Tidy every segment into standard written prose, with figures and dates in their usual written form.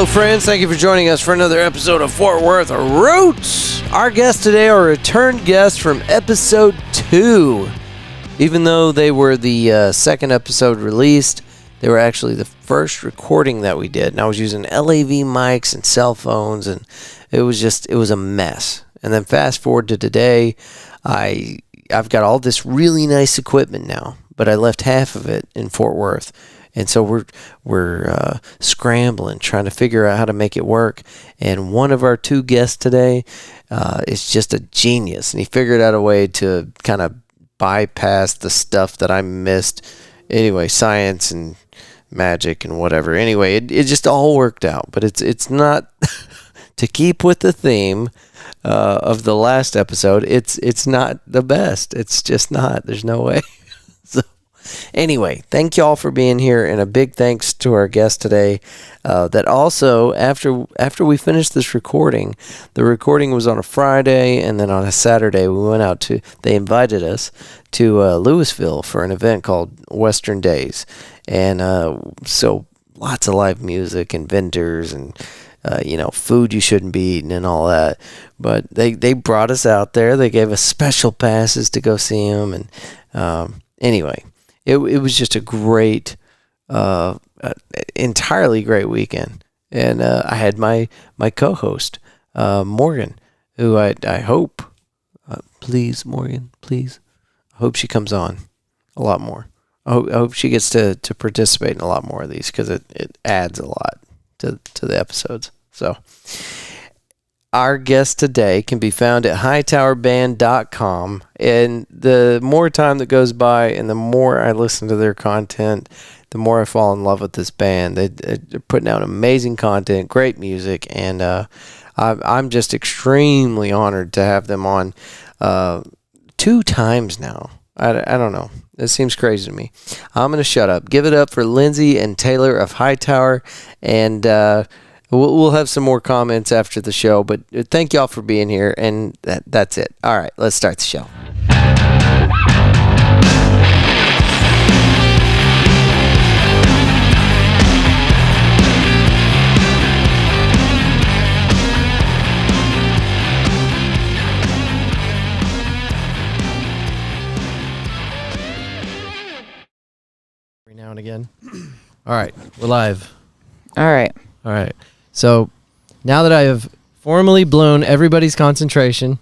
Hello, friends. Thank you for joining us for another episode of Fort Worth Roots. Our guests today are a return guest from episode 2. Even though they were the second episode released, they were actually the first recording that we did. And I was using LAV mics and cell phones, and it was a mess. And then fast forward to today, I've got all this really nice equipment now, but I left half of it in Fort Worth. And so we're scrambling, trying to figure out how to make it work. And one of our 2 guests today is just a genius. And he figured out a way to kind of bypass the stuff that I missed. Anyway, science and magic and whatever. Anyway, it just all worked out. But it's not, to keep with the theme of the last episode, it's not the best. It's just not. There's no way. Anyway, thank y'all for being here, and a big thanks to our guest today. That also, after we finished this recording, the recording was on a Friday, and then on a Saturday we went out they invited us to Louisville for an event called Western Days, and so lots of live music and vendors and food you shouldn't be eating and all that. But they brought us out there. They gave us special passes to go see them, and anyway. It was just a great, entirely great weekend. And I had my co-host, Morgan, who I hope, please, Morgan, please, I hope she comes on a lot more. I hope she gets to participate in a lot more of these, because it adds a lot to the episodes. So our guest today can be found at hightowerband.com, and the more time that goes by and the more I listen to their content, the more I fall in love with this band. They're putting out amazing content, great music, and I'm just extremely honored to have them on 2 times now. I don't know. It seems crazy to me. I'm going to shut up. Give it up for Lindsay and Taylor of Hightower, and we'll have some more comments after the show, but thank y'all for being here, and that's it. All right, let's start the show. Every now and again. All right, we're live. All right. So now that I have formally blown everybody's concentration,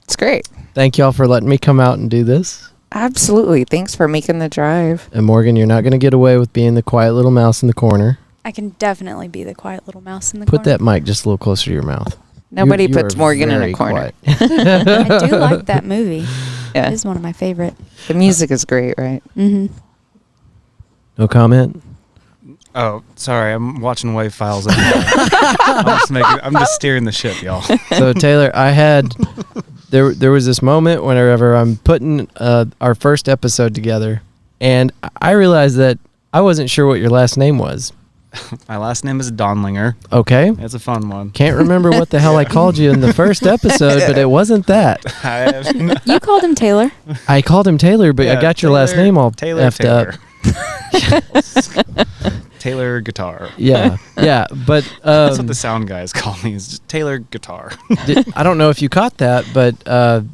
It's great. thank y'all for letting me come out and do this. Absolutely. Thanks for making the drive. And Morgan, you're not going to get away with being the quiet little mouse in the corner. I can definitely be the quiet little mouse in the Put corner. that mic just a little closer to your mouth. Nobody You puts are Morgan in very a corner. quiet. I do like that movie. Yeah. It is one of my favorite. The music is great, right? Mm-hmm. No comment? Oh, sorry. I'm watching wave files. I'm just steering the ship, y'all. So Taylor, there was this moment whenever I'm putting our first episode together, and I realized that I wasn't sure what your last name was. My last name is Donlinger. Okay. It's a fun one. Can't remember what the hell I called you in the first episode, but it wasn't that. You called him Taylor. I called him Taylor, but I got your last name all effed up. Taylor Guitar. Yeah, but That's what the sound guys call me, is just Taylor Guitar. I don't know if you caught that, but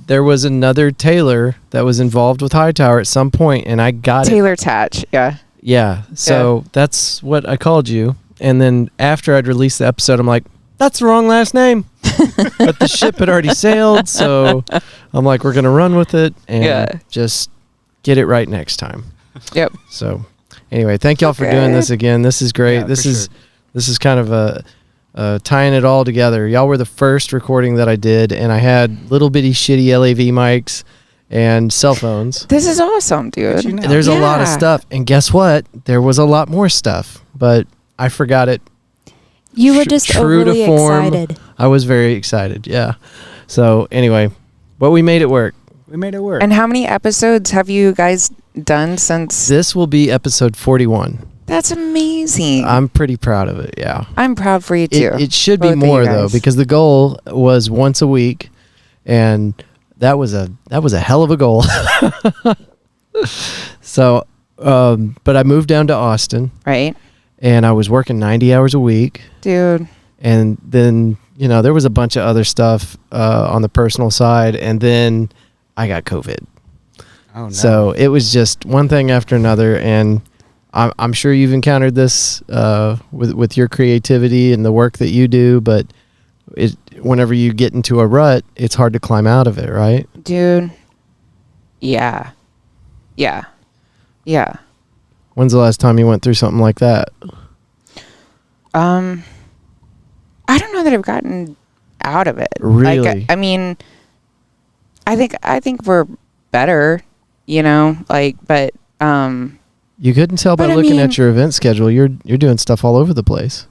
there was another Taylor that was involved with Hightower at some point, and I got Taylor Tatch, yeah. Yeah, so that's what I called you, and then after I'd released the episode, I'm like, that's the wrong last name. But the ship had already sailed, so I'm like, we're going to run with it and just get it right next time. Yep. So anyway, thank y'all for doing this again. This is great. Yeah, this is kind of tying it all together. Y'all were the first recording that I did, and I had little bitty shitty LAV mics and cell phones. This is awesome, dude. You know. There's a lot of stuff, and guess what? There was a lot more stuff, but I forgot it. You were just True to overly form. excited. I was very excited, yeah. So anyway, but we made it work. We made it work. And how many episodes have you guys done since? This will be episode 41. That's amazing. I'm pretty proud of it, yeah. I'm proud for you too. It should Both be of more you though, guys. because the goal was once a week, and that was a hell of a goal. So, but I moved down to Austin, Right. and I was working 90 hours a week. Dude. And then, there was a bunch of other stuff on the personal side, and then I got COVID. Oh, no. So it was just one thing after another, and I'm sure you've encountered this with your creativity and the work that you do, but whenever you get into a rut, it's hard to climb out of it, right? Dude. Yeah. Yeah. Yeah. When's the last time you went through something like that? I don't know that I've gotten out of it. Really? Like, I mean, I think we're better, but You couldn't tell by But I looking mean- at your event schedule. You're doing stuff all over the place.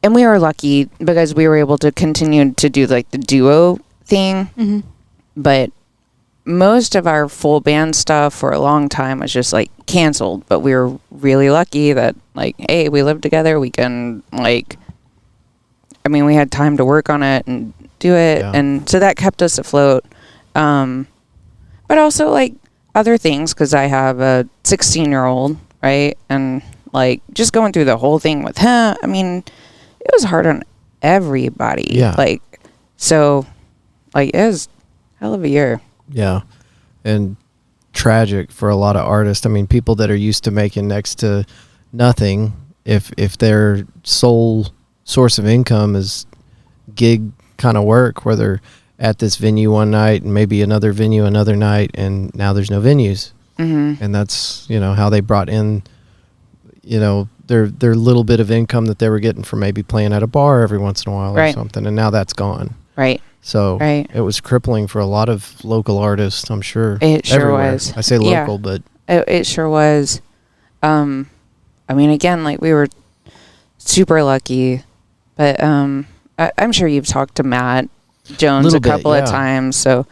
and we were lucky because we were able to continue to do like the duo thing, Mm-hmm. but most of our full band stuff for a long time was just like canceled. But we were really lucky that like, hey, we live together. We can we had time to work on it and do it, Yeah. and so that kept us afloat. But also like other things, because I have a 16-year-old, right, and like just going through the whole thing with him. I mean, it was hard on everybody. Yeah. So it was a hell of a year. Yeah. And tragic for a lot of artists. I mean, people that are used to making next to nothing, if their sole source of income is gig kind of work, where they're at this venue one night and maybe another venue another night, and now there's no venues. Mm-hmm. And that's, how they brought in, their little bit of income that they were getting from maybe playing at a bar every once in a while or Right. something. And now that's gone. Right. So Right. it was crippling for a lot of local artists, I'm sure. It sure everywhere. was. I say Yeah. local, but It sure was. Again, like we were super lucky, but I'm sure you've talked to Matt Jones Little a bit, couple yeah. of times. So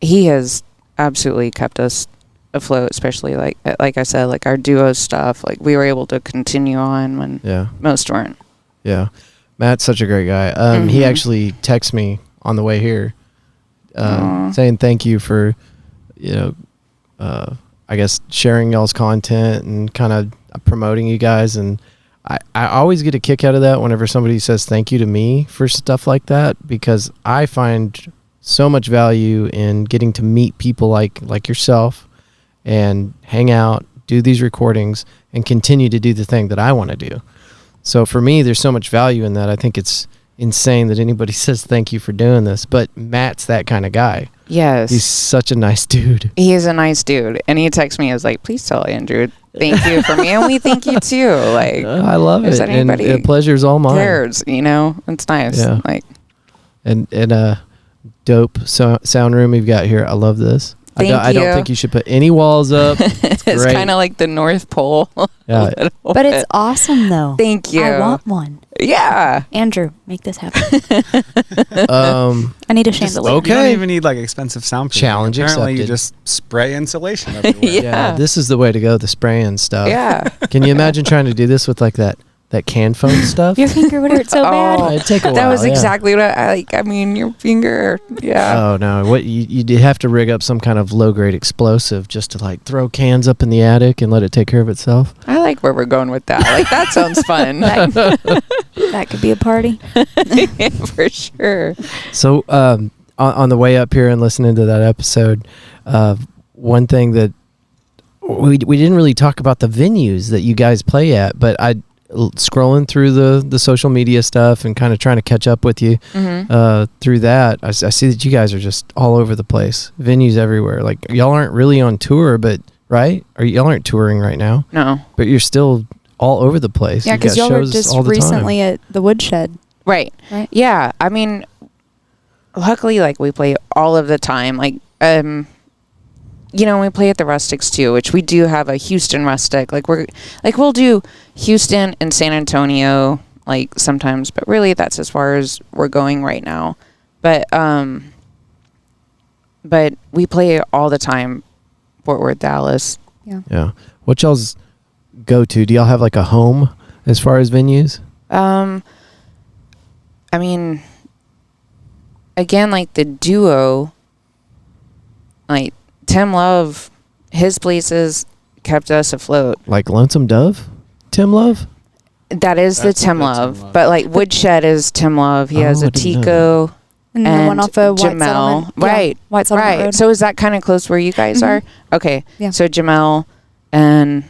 he has absolutely kept us afloat, especially like I said, like our duo stuff. Like we were able to continue on when yeah. most weren't. Yeah. Matt's such a great guy. He Mhm. actually texted me on the way here Aw. saying thank you for, I guess sharing y'all's content and kind of promoting you guys. And I always get a kick out of that whenever somebody says thank you to me for stuff like that, because I find so much value in getting to meet people like yourself and hang out, do these recordings, and continue to do the thing that I want to do. So for me, there's so much value in that. I think it's insane that anybody says thank you for doing this, but Matt's that kind of guy. Yes. He's such a nice dude. He is a nice dude. And he texted me, I was like, please tell Andrew thank you for me. And we thank you too. Like, I love is it. And anybody the pleasure's all mine. cares, It's nice. Yeah. Like, And dope sound room you've got here. I love this. Thank I don't you. think you should put any walls up. It's it's great. kind of like the North Pole. Yeah. But it's awesome, though. Thank you. I want one. Yeah. Andrew, make this happen. I need a chandelier. okay. You don't even need like expensive soundproofing. Challenge Apparently, you accepted. just spray insulation everywhere. Yeah. This is the way to go, the spraying stuff. Yeah. Can you imagine trying to do this with like that can phone stuff? Your finger would hurt so bad. It'd take a while. That was yeah. exactly what I like. I mean, your finger. Yeah. Oh no! What you did have to rig up some kind of low grade explosive just to like throw cans up in the attic and let it take care of itself. I like where we're going with that. Like, that sounds fun. That could be a party. For sure. So on the way up here and listening to that episode, one thing that we didn't really talk about the venues that you guys play at, but I scrolling through the social media stuff and kind of trying to catch up with you through that. I see that you guys are just all over the place, venues everywhere. Like y'all aren't really on tour, but right? Or y'all aren't touring right now, No. but you're still all over the place. Yeah, You because got y'all were shows just all the recently at the Woodshed. Right. Right. Yeah. I mean, luckily, like, we play all of the time. Like, we play at the Rustics too, which we do have a Houston Rustic. Like, we'll do Houston and San Antonio, like, sometimes, but really that's as far as we're going right now. But we play all the time, Fort Worth, Dallas. Yeah. Yeah. What y'all's go to? Do y'all have like a home as far as venues? I mean, again, like the duo, like Tim Love, his place is kept us afloat. Like Lonesome Dove? Tim Love? That is the Tim Love. But like Woodshed is Tim Love. He has Oh, a I didn't know Tico. And the one off of White Jamel. Settlement. Yeah, Right. White Settlement Right. Road. So is that kind of close where you guys are? Okay. Yeah. So Jamel and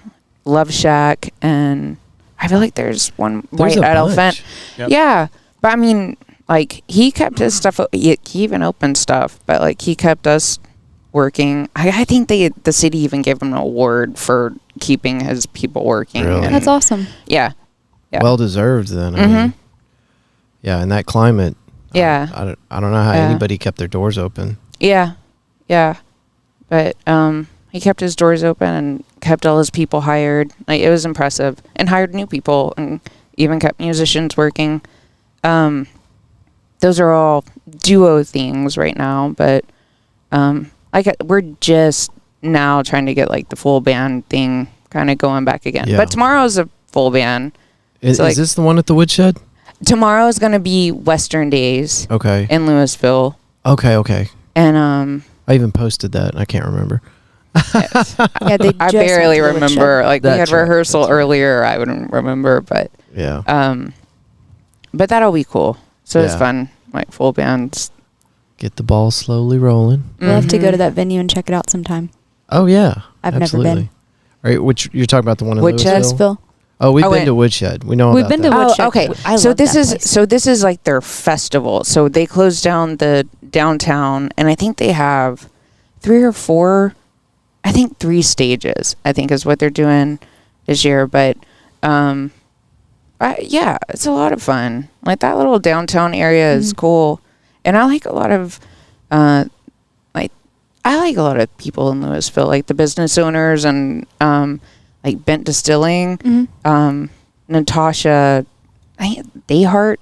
Love Shack, and I feel like there's one There's White a Elephant. bunch. Yep. Yeah. But I mean, like, he kept his stuff, he even opened stuff, but like, he kept us working. I think the city even gave him an award for keeping his people working. Really? And That's awesome. Yeah. Yeah. Well deserved then. I mean, yeah, in that climate. Yeah. I don't know how Yeah. anybody kept their doors open. Yeah. Yeah. But he kept his doors open and kept all his people hired. Like, it was impressive. And hired new people and even kept musicians working. Those are all duo things right now, but we're just now trying to get like the full band thing kind of going back again. Yeah. But tomorrow's a full band. Is, So, like- is this the one at the Woodshed? Tomorrow is going to be Western Days Okay. in Louisville. Okay. And I even posted that. I can't remember. Yeah, they I just barely went to the Woodshed. remember. Like, we had That's right, rehearsal that's right. earlier. I wouldn't remember, but Yeah. but that'll be cool. So it's Yeah. fun, like full bands. Get the ball slowly rolling. We'll have to go Mhm. to that venue and check it out sometime. Oh yeah. I've never absolutely. been. All right, which you're talking about the one in Woodshed? Louisville? Louisville. Oh, we've Oh, been wait. to Woodshed. We know We've about been that. to Woodshed. Oh, okay. I So love this that place. this is like their festival. So they closed down the downtown, and I think they have 3 or 4. I think 3 stages. I think is what they're doing this year. But yeah, it's a lot of fun. Like, that little downtown area is cool, and I like a lot of I like a lot of people in Louisville, like the business owners and like Bent Distilling. Natasha Dayhart,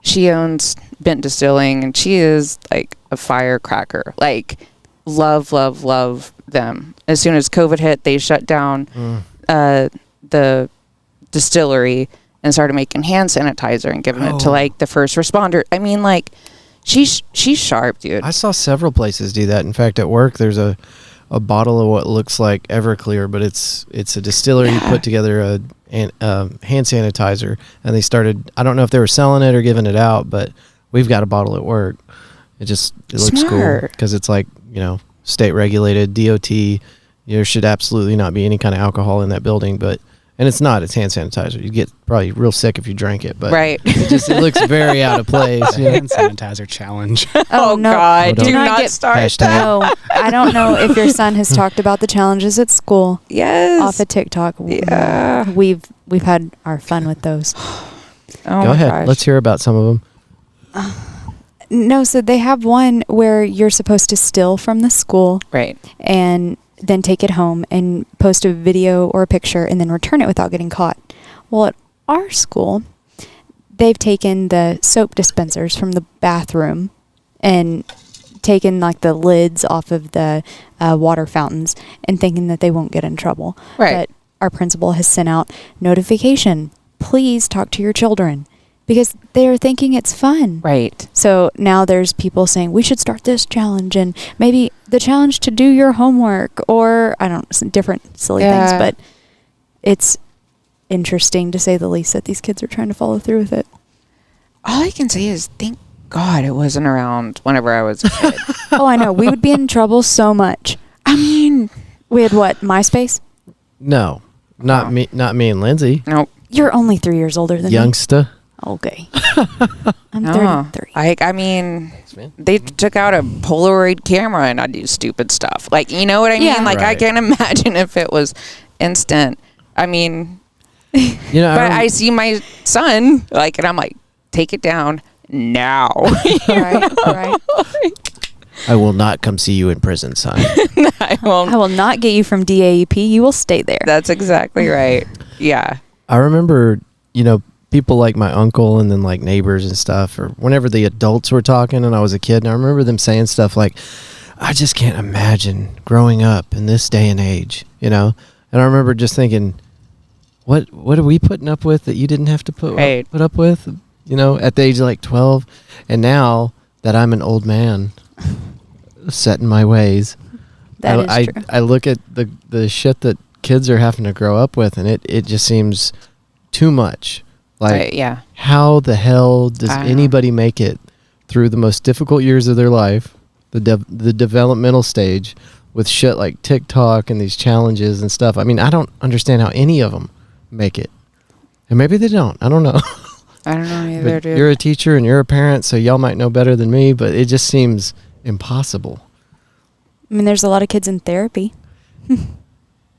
she owns Bent Distilling, and she is like a firecracker. Like, love them. As soon as COVID hit, they shut down the distillery and started making hand sanitizer and giving it to Oh. like the first responder. I mean, like, she's sharp, dude. I saw several places do that. In fact, at work, there's a bottle of what looks like Everclear, but it's a distillery Yeah. put together a hand sanitizer, and they started. I don't know if they were selling it or giving it out, but we've got a bottle at work. It looks cool Smart. because it's like, state regulated, DOT. There should absolutely not be any kind of alcohol in that building, and it's not. It's hand sanitizer. You get probably real sick if you drank it, but Right. it looks very out of place. Hand sanitizer challenge. Oh, no. God. Oh, Do don't- not get- start Hashtag. that. No, I don't know if your son has talked about the challenges at school Yes. off of TikTok. Yeah. We've had our fun with those. Oh, Go my ahead. gosh. Let's hear about some of them. No, so they have one where you're supposed to steal from the school Right. and then take it home and post a video or a picture and then return it without getting caught. Well, at our school, they've taken the soap dispensers from the bathroom and taken like the lids off of the water fountains and thinking that they won't get in trouble. Right. But our principal has sent out notification, please talk to your children, because they're thinking it's fun. Right. So now there's people saying we should start this challenge and maybe the challenge to do your homework or different silly Yeah. things, but it's interesting to say the least that these kids are trying to follow through with it. All I can say is thank God it wasn't around whenever I was a kid. Oh, I know. We would be in trouble so much. I mean, We had what? MySpace? No, not Oh. me. Not me and Lindsay. nope. You're only 3 years older than Youngster. me. Okay. I'm No. 33. I mean, they took out a Polaroid camera and I do stupid stuff. Like, you know what I mean? Yeah. Like, I Right. can't imagine if it was instant. I mean, You know, but I see my son, like, and I'm like, take it down now. right. I will not come see you in prison, son. I won't. I will not get you from DAEP. You will stay there. That's exactly right. Yeah. I remember, people like my uncle and then like neighbors and stuff, or whenever the adults were talking and I was a kid, and I remember them saying stuff like, I just can't imagine growing up in this day and age, And I remember just thinking, what are we putting up with that you didn't have to put up with, at the age of like 12? And now that I'm an old man set in my ways, That is true. I look at the shit that kids are having to grow up with, and it just seems too much. Like, yeah. How the hell does I know. anybody make it through the most difficult years of their life, the developmental stage, with shit like TikTok and these challenges and stuff? I mean, I don't understand how any of them make it. And maybe they don't. I don't know. I don't know either, But dude. you're a teacher and you're a parent, so y'all might know better than me, but it just seems impossible. I mean, there's a lot of kids in therapy.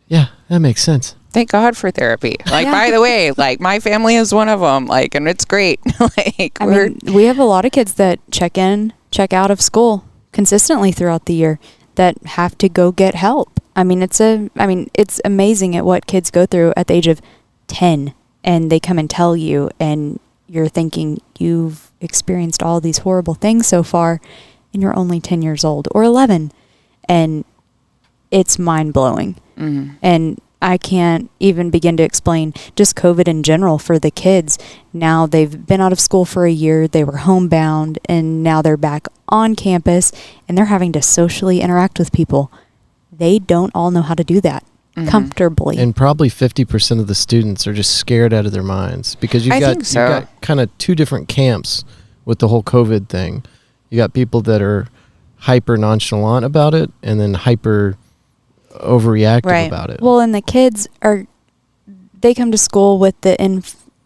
Yeah, that makes sense. Thank God for therapy. Like, Yeah. by the way, like, my family is one of them. Like, and it's great. Like, I mean, we have a lot of kids that check in, check out of school consistently throughout the year that have to go get help. I mean, it's amazing at what kids go through at the age of 10, and they come and tell you, and you're thinking you've experienced all these horrible things so far, and you're only 10 years old or 11, and it's mind-blowing. Mhm. And I can't even begin to explain just COVID in general for the kids. Now they've been out of school for a year, they were homebound, and now they're back on campus, and they're having to socially interact with people. They don't all know how to do that comfortably. And probably 50% of the students are just scared out of their minds, because I think so. you've got kind of two different camps with the whole COVID thing. You got people that are hyper nonchalant about it, and then hyper overreactive about it. Well, and the kids they come to school with the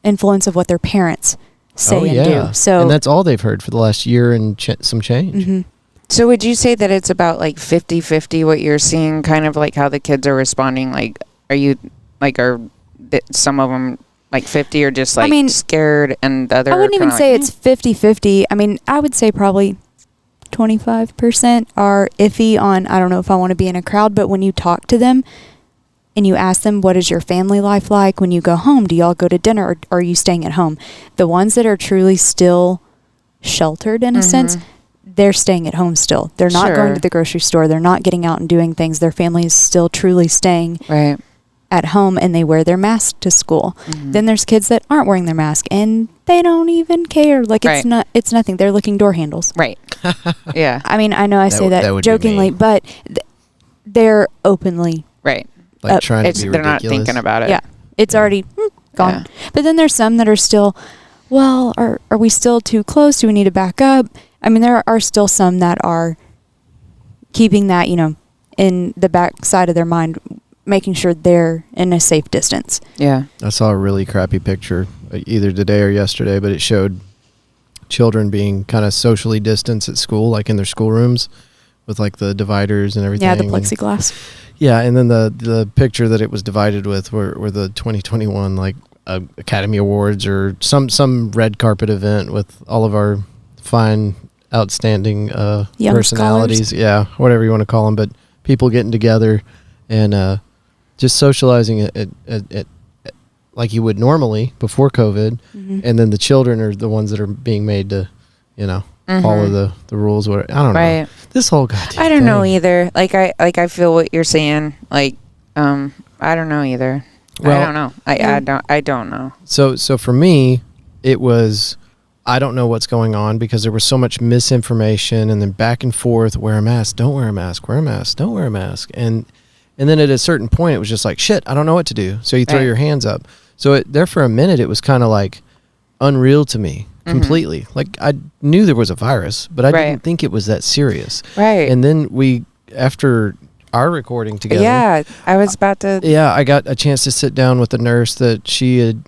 influence of what their parents say and do. So, and that's all they've heard for the last year and some change. mhm. So would you say that it's about like 50-50 what you're seeing, kind of like how the kids are responding? Like, are you like, some of them like 50 or just like scared, and the other? I wouldn't even kinda say like, it's 50-50. I mean, I would say probably 25% are iffy on, I don't know if I want to be in a crowd, but when you talk to them and you ask them, what is your family life like when you go home? Do y'all go to dinner, or are you staying at home? The ones that are truly still sheltered in a sense, they're staying at home still. They're not going to the grocery store. They're not getting out and doing things. Their family is still truly staying right at home, and they wear their mask to school. Then there's kids that aren't wearing their mask and they don't even care. Like, it's nothing. They're licking door handles. Right. Yeah. I mean, I know I say that would be jokingly, me. but they're openly, Right. Like trying to be They're not ridiculous. thinking about it. yeah, it's already gone. Yeah. But then there's some that are still, well, are we still too close? Do we need to back up? I mean, there are still some that are keeping that, in the back side of their mind, making sure they're in a safe distance. Yeah. I saw a really crappy picture either today or yesterday, but it showed children being kind of socially distanced at school, like in their schoolrooms with like the dividers and everything. Yeah, the plexiglass. Yeah, and then the picture that it was divided with were the 2021 like Academy Awards or some red carpet event with all of our fine, outstanding Young personalities. scholars. Yeah, whatever you want to call them, but people getting together and just socializing at like you would normally before COVID, and then the children are the ones that are being made to, follow the rules. I don't know. Right. This whole goddamn I don't know thing. either. I feel what you're saying. Like, I don't know either. Well, I don't know. I don't know. So for me, it was, I don't know what's going on, because there was so much misinformation and then back and forth, wear a mask, don't wear a mask, wear a mask, don't wear a mask. And then at a certain point, it was just like, shit, I don't know what to do. So you throw Right. your hands up. So there for a minute, it was kind of like unreal to me completely. Like, I knew there was a virus, but I Right. didn't think it was that serious. Right. And then after our recording together. Yeah, I was about to. Yeah, I got a chance to sit down with a nurse that she had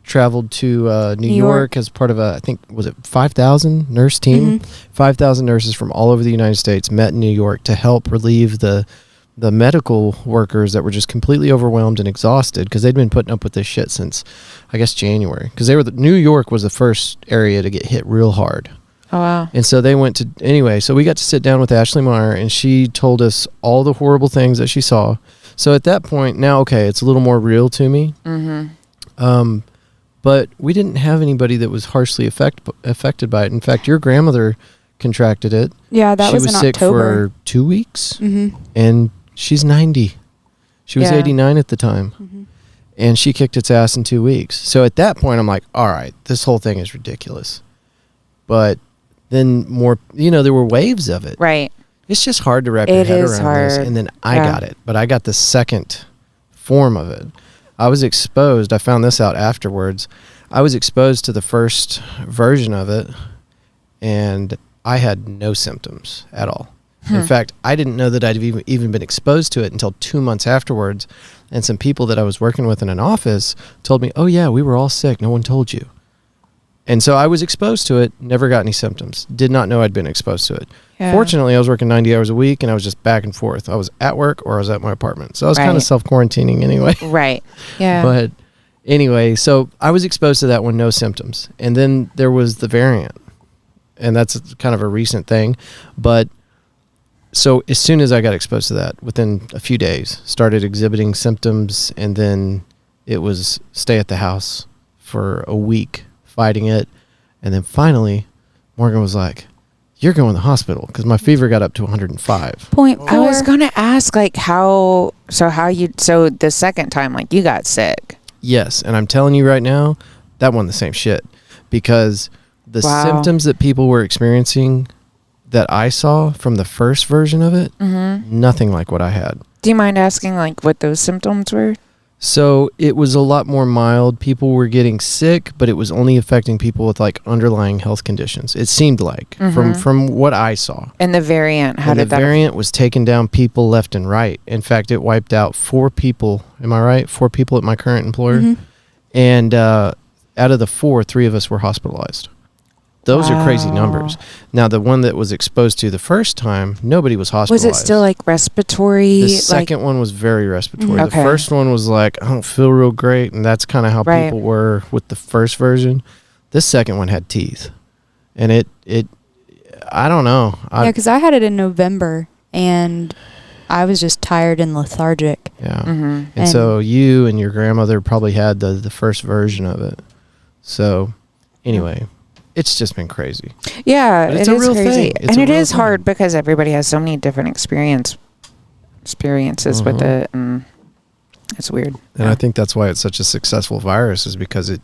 traveled to New York as part of I think, was it 5,000 nurse team? 5,000 nurses from all over the United States met in New York to help relieve the medical workers that were just completely overwhelmed and exhausted, because they'd been putting up with this shit since, I guess, January. Because New York was the first area to get hit real hard. Oh, wow. And so they went to, anyway, so we got to sit down with Ashley Meyer, and she told us all the horrible things that she saw. So at that point, now, okay, it's a little more real to me. But we didn't have anybody that was harshly affected by it. In fact, your grandmother contracted it. Yeah, that was in She was sick October. for 2 weeks, and she's 90. She was Yeah. 89 at the time. And she kicked its ass in 2 weeks. So at that point, I'm like, all right, this whole thing is ridiculous. But then more, there were waves of it. Right. It's just hard to wrap your It head is around this. hard. And then I Yeah. got it. But I got the second form of it. I was exposed. I found this out afterwards. I was exposed to the first version of it, and I had no symptoms at all. In fact, I didn't know that I'd even been exposed to it until 2 months afterwards. And some people that I was working with in an office told me, oh, yeah, we were all sick. No one told you. And so I was exposed to it, never got any symptoms. Did not know I'd been exposed to it. Yeah. Fortunately, I was working 90 hours a week, and I was just back and forth. I was at work or I was at my apartment. So I was kind of self-quarantining anyway. Right. Yeah. But anyway, so I was exposed to that one, no symptoms. And then there was the variant. And that's kind of a recent thing. But so as soon as I got exposed to that, within a few days, started exhibiting symptoms, and then it was stay at the house for a week fighting it. And then finally, Morgan was like, you're going to the hospital, because my fever got up to 105. I was going to ask, like, so the second time, like, you got sick. Yes, and I'm telling you right now, that wasn't the same shit, because the symptoms that people were experiencing that I saw from the first version of it, nothing like what I had. Do you mind asking, like, what those symptoms were? So it was a lot more mild. People were getting sick, but it was only affecting people with like underlying health conditions. It seemed like from what I saw. And the variant, the variant was taking down people left and right. In fact, it wiped out 4 people. Am I right? 4 people at my current employer. And out of the 4, 3 of us were hospitalized. Those are crazy numbers. Now, the one that was exposed to the first time, nobody was hospitalized. Was it still like respiratory? The second one was very respiratory. Okay. The first one was like, I don't feel real great. And that's kind of how people were with the first version. This second one had teeth. And it I don't know. Yeah, because I had it in November, and I was just tired and lethargic. Yeah. And so you and your grandmother probably had the first version of it. So anyway. It's just been crazy. Yeah, it's a real crazy. thing. And it is hard because everybody has so many different experiences with it, and it's weird. And I think that's why it's such a successful virus, is because it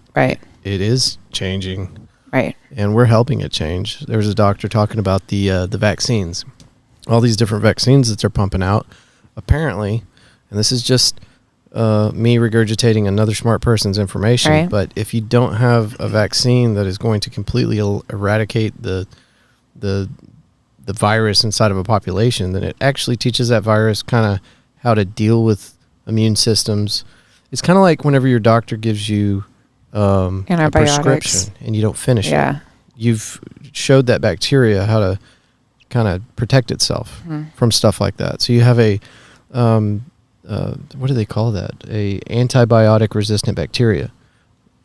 is changing. Right. And we're helping it change. There was a doctor talking about the vaccines. All these different vaccines that they're pumping out, apparently, and this is just me regurgitating another smart person's information, but if you don't have a vaccine that is going to completely eradicate the virus inside of a population, then it actually teaches that virus kind of how to deal with immune systems. It's kind of like whenever your doctor gives you a prescription and you don't finish it. You've showed that bacteria how to kind of protect itself from stuff like that. So you have a what do they call that? A antibiotic resistant bacteria.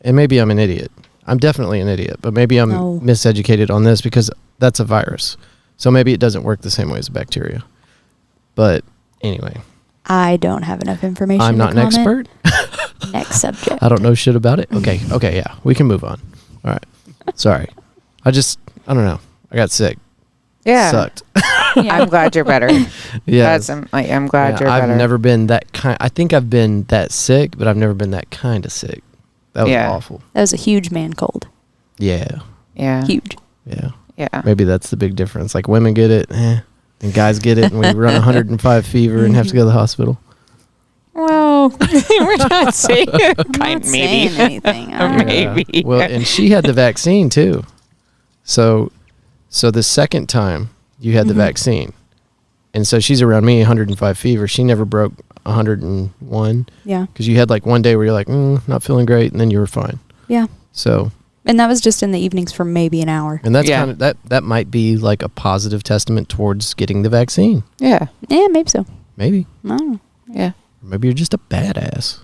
And maybe I'm an idiot. I'm definitely an idiot, but maybe I'm miseducated on this, because that's a virus. So maybe it doesn't work the same way as a bacteria. But anyway. I don't have enough information. I'm not an expert. Next subject. I don't know shit about it. Okay, yeah. We can move on. All right. Sorry. I don't know. I got sick. Yeah. Sucked. I'm glad you're better. Yeah. I'm glad you're better. I've never been that kind. I think I've been that sick, but I've never been that kind of sick. That was awful. That was a huge man cold. Yeah. Yeah. Huge. Yeah. Yeah. Maybe that's the big difference. Like, women get it, and guys get it, and we run 105 fever and have to go to the hospital. Well, we're not saying saying anything. Maybe. Well, and she had the vaccine too. So the second time you had the vaccine, and so she's around me, 105 fever. She never broke 101. Yeah. Because you had like one day where you're like, not feeling great, and then you were fine. Yeah. So. And that was just in the evenings for maybe an hour. And that's kind of that might be like a positive testament towards getting the vaccine. Yeah. Yeah, maybe so. Maybe. No. Yeah. Maybe you're just a badass.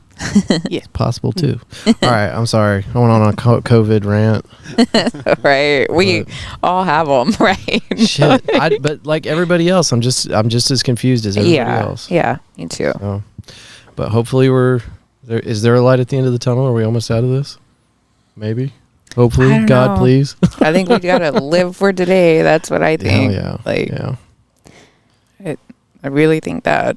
Yeah. It's possible too. All right, I'm sorry. I went on a COVID rant. Right. We all have them, right? Shit. But like everybody else, I'm just as confused as everybody else. Yeah, me too. So, but hopefully is there a light at the end of the tunnel? Are we almost out of this? Maybe. Hopefully. God, please. I think we got to live for today. That's what I think. I really think that.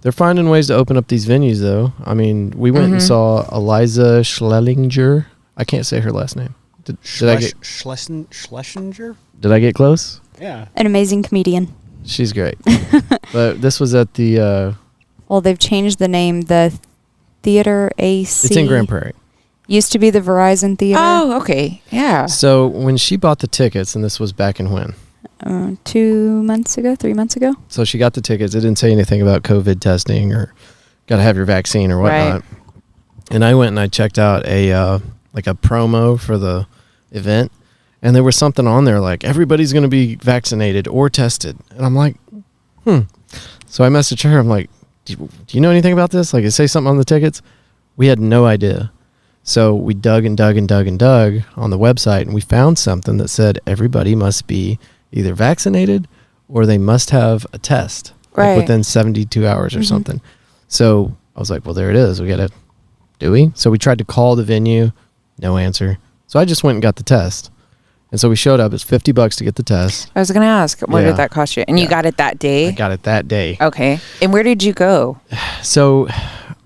They're finding ways to open up these venues, though. I mean, we went and saw Eliza Schlesinger. I can't say her last name. Did I get Schlesinger? Did I get close? Yeah. An amazing comedian. She's great. But this was at the... well, they've changed the name. The Theater AC. It's in Grand Prairie. Used to be the Verizon Theater. Oh, okay. Yeah. So when she bought the tickets, and this was back in when? 2 months ago, 3 months ago. So she got the tickets. It didn't say anything about COVID testing or got to have your vaccine or whatnot. Right. And I went and I checked out a like a promo for the event, and there was something on there like everybody's going to be vaccinated or tested. And I'm like, So I messaged her. I'm like, do you know anything about this? Like, it say something on the tickets? We had no idea. So we dug on the website, and we found something that said everybody must be either vaccinated or they must have a test like within 72 hours or something. So I was like, well, there it is. Do we? So we tried to call the venue. No answer. So I just went and got the test. And so we showed up. It's $50 to get the test. I was going to ask, what did that cost you? And you got it that day? I got it that day. Okay. And where did you go? So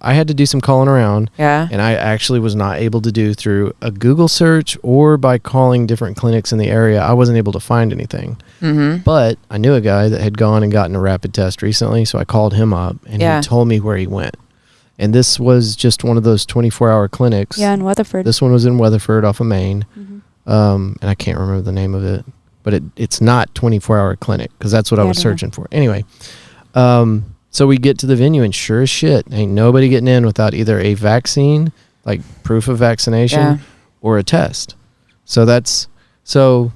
I had to do some calling around. Yeah. And I actually was not able to do through a Google search or by calling different clinics in the area. I wasn't able to find anything. But I knew a guy that had gone and gotten a rapid test recently. So I called him up, and he told me where he went. And this was just one of those 24-hour clinics. Yeah, in Weatherford. This one was in Weatherford off of Maine. And I can't remember the name of it. But it's not 24-hour clinic, because that's what I was searching for. Anyway, so we get to the venue, and sure as shit, ain't nobody getting in without either a vaccine, like proof of vaccination, or a test. So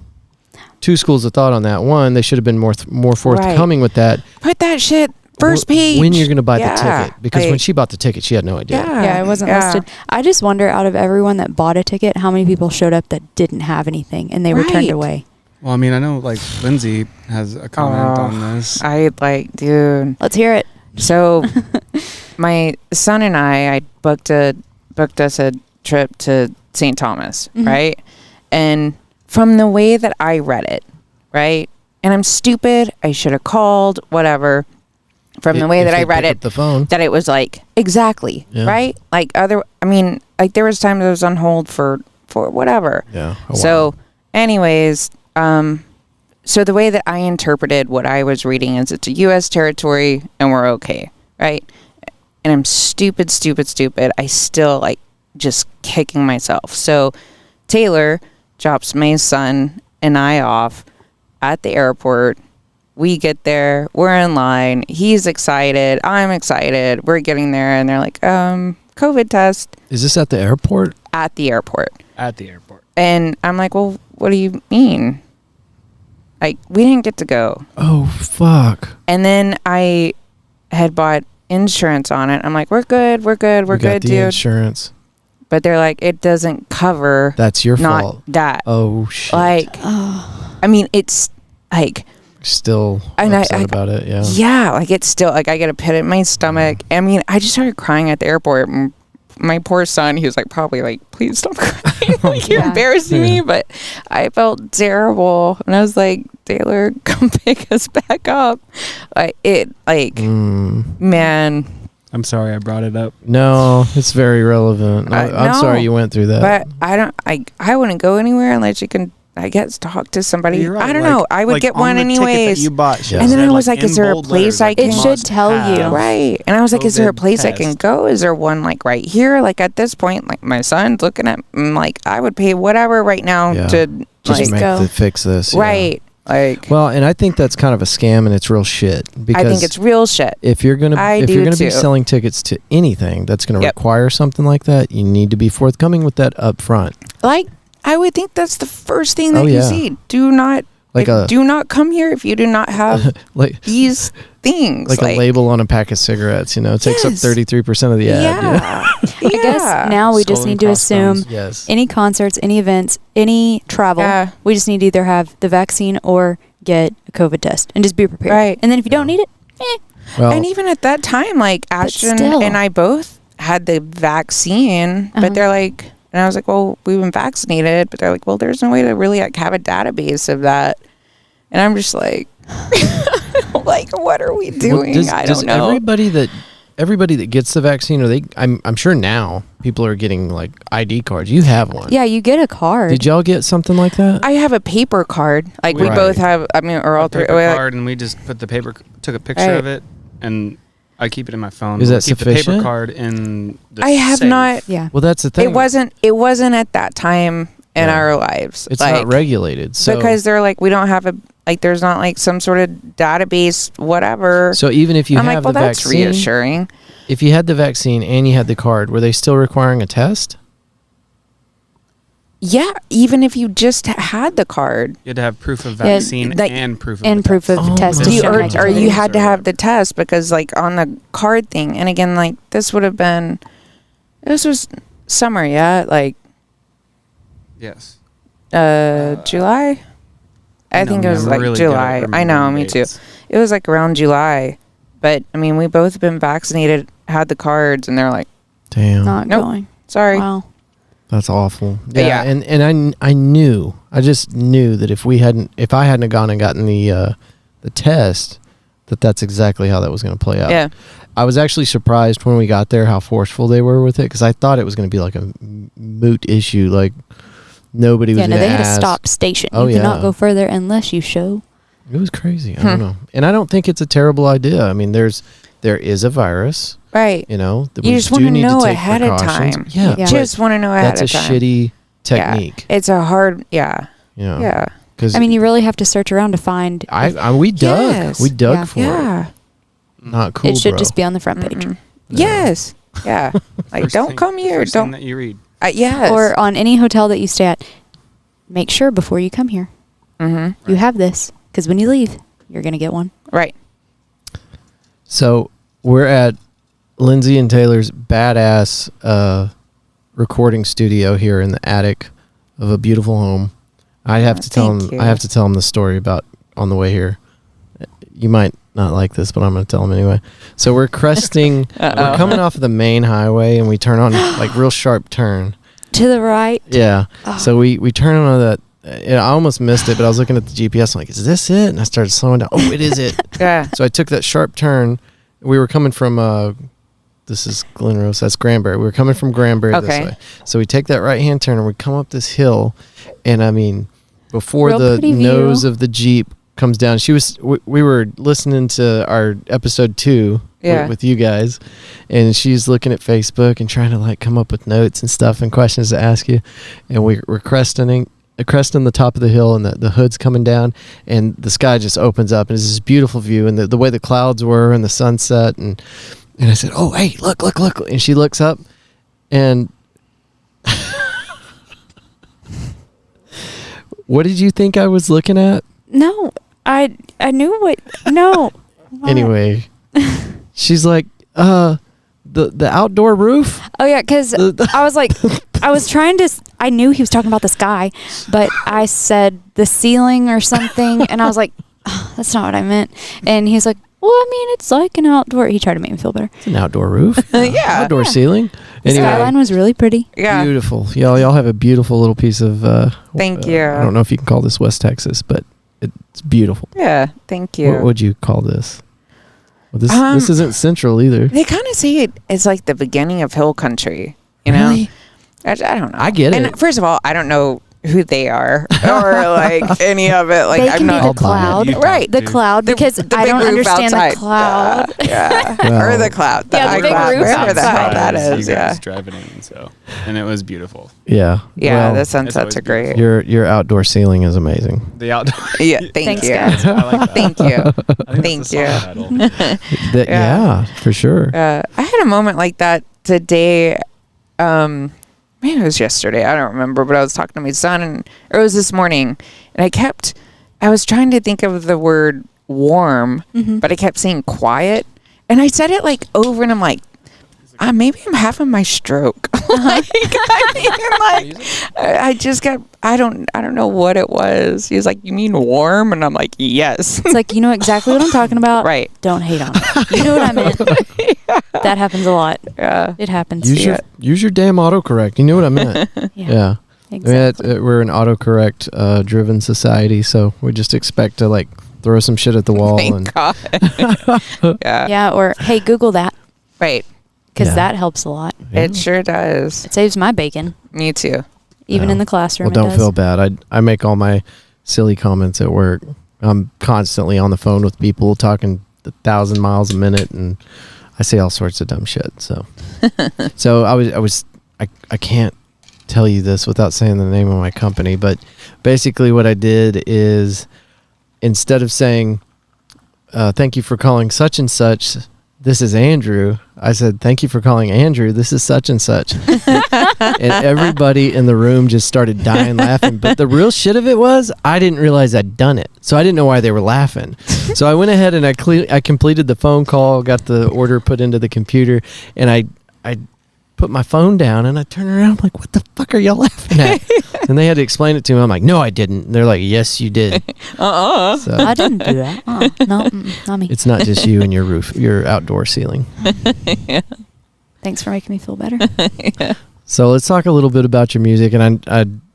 two schools of thought on that. One, they should have been more forthcoming with that. Put that shit first page. When you're going to buy the ticket. Because when she bought the ticket, she had no idea. Yeah, it wasn't listed. I just wonder, out of everyone that bought a ticket, how many people showed up that didn't have anything and they were turned away. Well, I mean, I know like Lindsay has a comment on this. Dude. Let's hear it. So my son and I booked us a trip to St. Thomas, right? And from the way that I read it, right? And I'm stupid. I should have called, whatever. From the way that I read it, the phone. that it was like, exactly, right? Like there was times I was on hold for whatever. Yeah. So anyways, so the way that I interpreted what I was reading is it's a U.S. territory and we're okay, right? And I'm stupid. I still like just kicking myself. So Taylor drops my son and I off at the airport. We get there, we're in line, he's excited, I'm excited, we're getting there, and they're like, COVID test. Is this at the airport? At the airport. At the airport. And I'm like, well, what do you mean? Like, we didn't get to go. Oh, fuck. And then I had bought insurance on it. I'm like, we're good, we got dude. the insurance. But they're like, it doesn't cover. That's your not fault. That. Oh, shit. Like, I mean, it's like... Still upset about it, yeah. Yeah, like it's still, like I get a pit in my stomach. I mean, I just started crying at the airport. My poor son, he was like, probably like, please stop crying. Like, you're embarrassing me. But I felt terrible. And I was like, Taylor, come pick us back up. Man. I'm sorry I brought it up. No, it's very relevant. I'm sorry you went through that. But I wouldn't go anywhere unless you can, I guess, talk to somebody. You're right. I don't know. I would get one anyways. You bought, and then I was like, is there a place I can... It should tell you. Right. And I was like, is there a place test. I can go? Is there one like right here? Like at this point, like my son's looking at me, like I would pay whatever right now to just like, fix this. Right. Like, well, and I think that's kind of a scam, and it's real shit. Because I think it's real shit. If you're gonna be selling tickets to anything that's gonna require something like that, you need to be forthcoming with that up front. Like, I would think that's the first thing that you see. Do not do not come here if you do not have these things. Like a label on a pack of cigarettes, it takes up 33% of the ad. Yeah. I guess now we just need to assume any concerts, any events, any travel, we just need to either have the vaccine or get a COVID test and just be prepared. Right. And then if you don't need it, Well, and even at that time, like Ashton and I both had the vaccine, but they're like... And I was like, well, we've been vaccinated. But they're like, well, there's no way to really like have a database of that. And I'm just like, like, what are we doing? I don't know. Everybody that gets the vaccine, I'm sure now people are getting like ID cards. You have one. Yeah, you get a card. Did y'all get something like that? I have a paper card. Like we both have, or all three. Card, and we just put took a picture of it, and I keep it in my phone. Is that keep sufficient? the paper card in the I have safe. not. Yeah. Well, that's the thing. It wasn't at that time in our lives. It's not regulated. So because they're like, we don't have there's not like some sort of database, whatever. So even if you I'm have like, well, the that's vaccine, reassuring. if you had the vaccine and you had the card, were they still requiring a test? Yeah, even if you just had the card. You had to have proof of Yeah, vaccine like- and proof of And the proof test. of test my to You, show or, negative. or you had to have the test because like on the card thing. And again, like this would have been, this was summer, yeah? Like Yes. July? I think it was like July. I know, me too. It was like around July. But I mean, we both been vaccinated, had the cards, and they're like, Damn. Not Nope. going. sorry. Wow. That's awful. Yeah. And I just knew that if I hadn't gone and gotten the test, that's exactly how that was going to play out. Yeah. I was actually surprised when we got there how forceful they were with it, because I thought it was going to be like a moot issue, like nobody was Yeah, no, going to they had ask. a stop station. Oh, You cannot yeah. go further unless you show. It was crazy. I don't know, and I don't think it's a terrible idea. I mean, there is a virus. Right. You know, that You we just do want to need know to take ahead of precautions. time. Yeah, Yeah. but Just want to know ahead that's a of time. shitty technique. Yeah. It's a hard, yeah. Yeah. Yeah. Because I mean, you really have to search around to find. we dug. Yes. We dug Yeah. for Yeah. it. Not cool. It should bro. just be on the front page. Mm-mm. Yes. Yeah. Like, First don't thing- come here. First thing Don't. that you read. Yes. Or on any hotel that you stay at, make sure before you come here Mm-hmm. you have this, because when you leave, you're gonna get one. Right. So we're at Lindsay and Taylor's badass recording studio here in the attic of a beautiful home. I have to tell thank him. you. I have to tell him the story about on the way here. You might not like this, but I'm going to tell him anyway. So we're cresting. We're coming off of the main highway, and we turn on like real sharp turn. To the right. Yeah. Oh. So we turn on that. I almost missed it, but I was looking at the GPS. I'm like, is this it? And I started slowing down. Oh, it is it. Yeah. So I took that sharp turn. We were coming from this is Glen Rose. That's Granbury. We were coming from Granbury Okay. this way. So we take that right hand turn and we come up this hill. And I mean, before Real the pretty nose view. of the Jeep comes down, we were listening to our episode 2 Yeah. with you guys, and she's looking at Facebook and trying to like come up with notes and stuff and questions to ask you. And we're cresting the top of the hill, and the hood's coming down, and the sky just opens up, and it's this beautiful view, and the way the clouds were and the sunset, and I said, oh, hey, look, and she looks up, and what did you think I was looking at? No, I knew what. No. What? Anyway, she's like, the outdoor roof. Oh yeah, because I was like, I was trying to. I knew he was talking about the sky, but I said the ceiling or something, and I was like, oh, that's not what I meant. And he's like, well, I mean, it's like an outdoor. He tried to make me feel better. It's an outdoor roof. Yeah. Outdoor Yeah. ceiling. The skyline was really pretty. Yeah. Beautiful. Y'all have a beautiful little piece of Thank you. I don't know if you can call this West Texas, but it's beautiful. Yeah. Thank you. What would you call this? Well, this Um, this isn't central either. They kind of see it as like the beginning of hill country. You know? Really? I don't know. I get and it. first of all, I don't know who they are or like any of it. Like They I'm can not be I'll the buy it. cloud, You right. the do. cloud, because the I big don't roof understand outside. the cloud. Yeah. Well, or the cloud. The Yeah, the big iCloud, roof wherever the hell outside. that is. You Yeah. guys driving in, so and it was beautiful. Yeah. Yeah. Well, The sunsets always are great. your outdoor ceiling is amazing. The outdoor. Yeah. Thank Thanks, you. guys. I like that. Thank you. I think Thank that's a song you. title. Yeah, for sure. I had a moment like that today. Maybe it was yesterday. I don't remember, but I was talking to my son, or it was this morning, and I was trying to think of the word warm, but I kept saying quiet, and I said it like over, and I'm like, maybe I'm having my stroke. I just got. I don't know what it was. He was like, "You mean warm?" And I'm like, "Yes." It's like, you know exactly what I'm talking about. Right. Don't hate on it. You know what I meant. That happens a lot. Yeah. It happens. Use your damn autocorrect. You knew what I meant. Yeah. Exactly. I mean, we're an autocorrect driven society, so we just expect to like throw some shit at the wall and Thank God. Yeah. Yeah, or hey, Google that, Right. because Yeah. that helps a lot. It sure does. It saves my bacon, Me too. even Yeah. in the classroom. Well, don't it does. feel bad. I make all my silly comments at work. I'm constantly on the phone with people talking 1,000 miles a minute, and I say all sorts of dumb shit. So, I can't tell you this without saying the name of my company, but basically what I did is instead of saying, thank you for calling such and such, this is Andrew, I said, thank you for calling Andrew, this is such and such. And everybody in the room just started dying laughing. But the real shit of it was, I didn't realize I'd done it. So I didn't know why they were laughing. So I went ahead and I completed the phone call, got the order put into the computer, and I put my phone down and I turned around, I'm like, what the fuck are y'all laughing at? And they had to explain it to me. I'm like, no, I didn't. And they're like, yes, you did. So I didn't do that. No, not me. it's not just you and your outdoor ceiling. Thanks for making me feel better. So let's talk a little bit about your music, and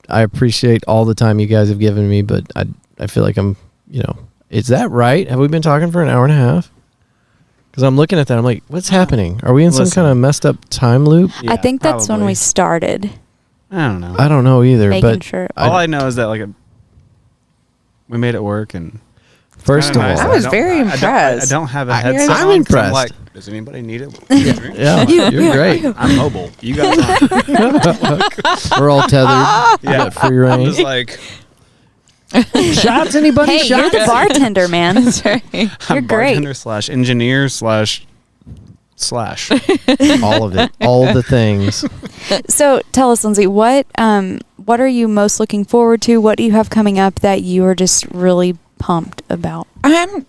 I appreciate all the time you guys have given me, but I feel like I'm, is that right? Have we been talking for an hour and a half? Because I'm looking at that, I'm like, what's happening? Are we in some kind of messed up time loop? I think that's when we started. I don't know. I don't know either, Making but sure. All I know is that we made it work, and first of all, I was very impressed. I don't have a headset. I'm on 'cause impressed. I'm like, does anybody need it? yeah, you're great. I'm mobile. You guys aren't. We're all tethered. You Yeah. got free I'm range. just like, Shots, anybody? Hey, you're the bartender, man. That's right. You're I'm great. bartender / engineer / All of it, all the things. So tell us, Lindsay, what are you most looking forward to? What do you have coming up that you are just really pumped about? I'm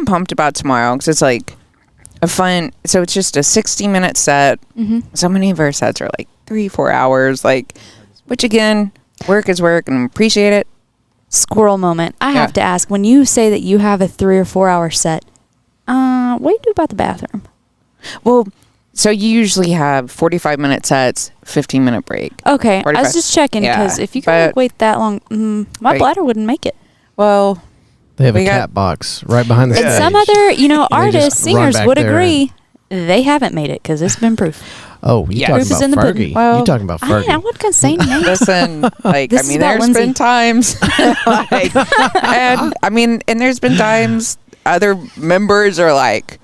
pumped about tomorrow because it's like a fun. So it's just a 60-minute set. Mm-hmm. So many of our sets are like 3-4 hours. Which again, work is work, and appreciate it. Squirrel moment. I Yeah. have to ask, when you say that you have a 3 or 4 hour set, what do you do about the bathroom? Well, so you usually have 45-minute sets, 15-minute break. Okay, I 45. was just checking because Yeah, if you can but- wait that long, my Right. bladder wouldn't make it. Well, They have We a got- cat box right behind the And stage. some other, they artists, just run singers back would there agree they haven't made it because it's been proof. Oh, you Yeah. talking Proof is about in the pudding. Fergie? Well, you talking about I Fergie? wasn't gonna say names. listen, This is about there's Lindsay. been times, and there's been times other members are like,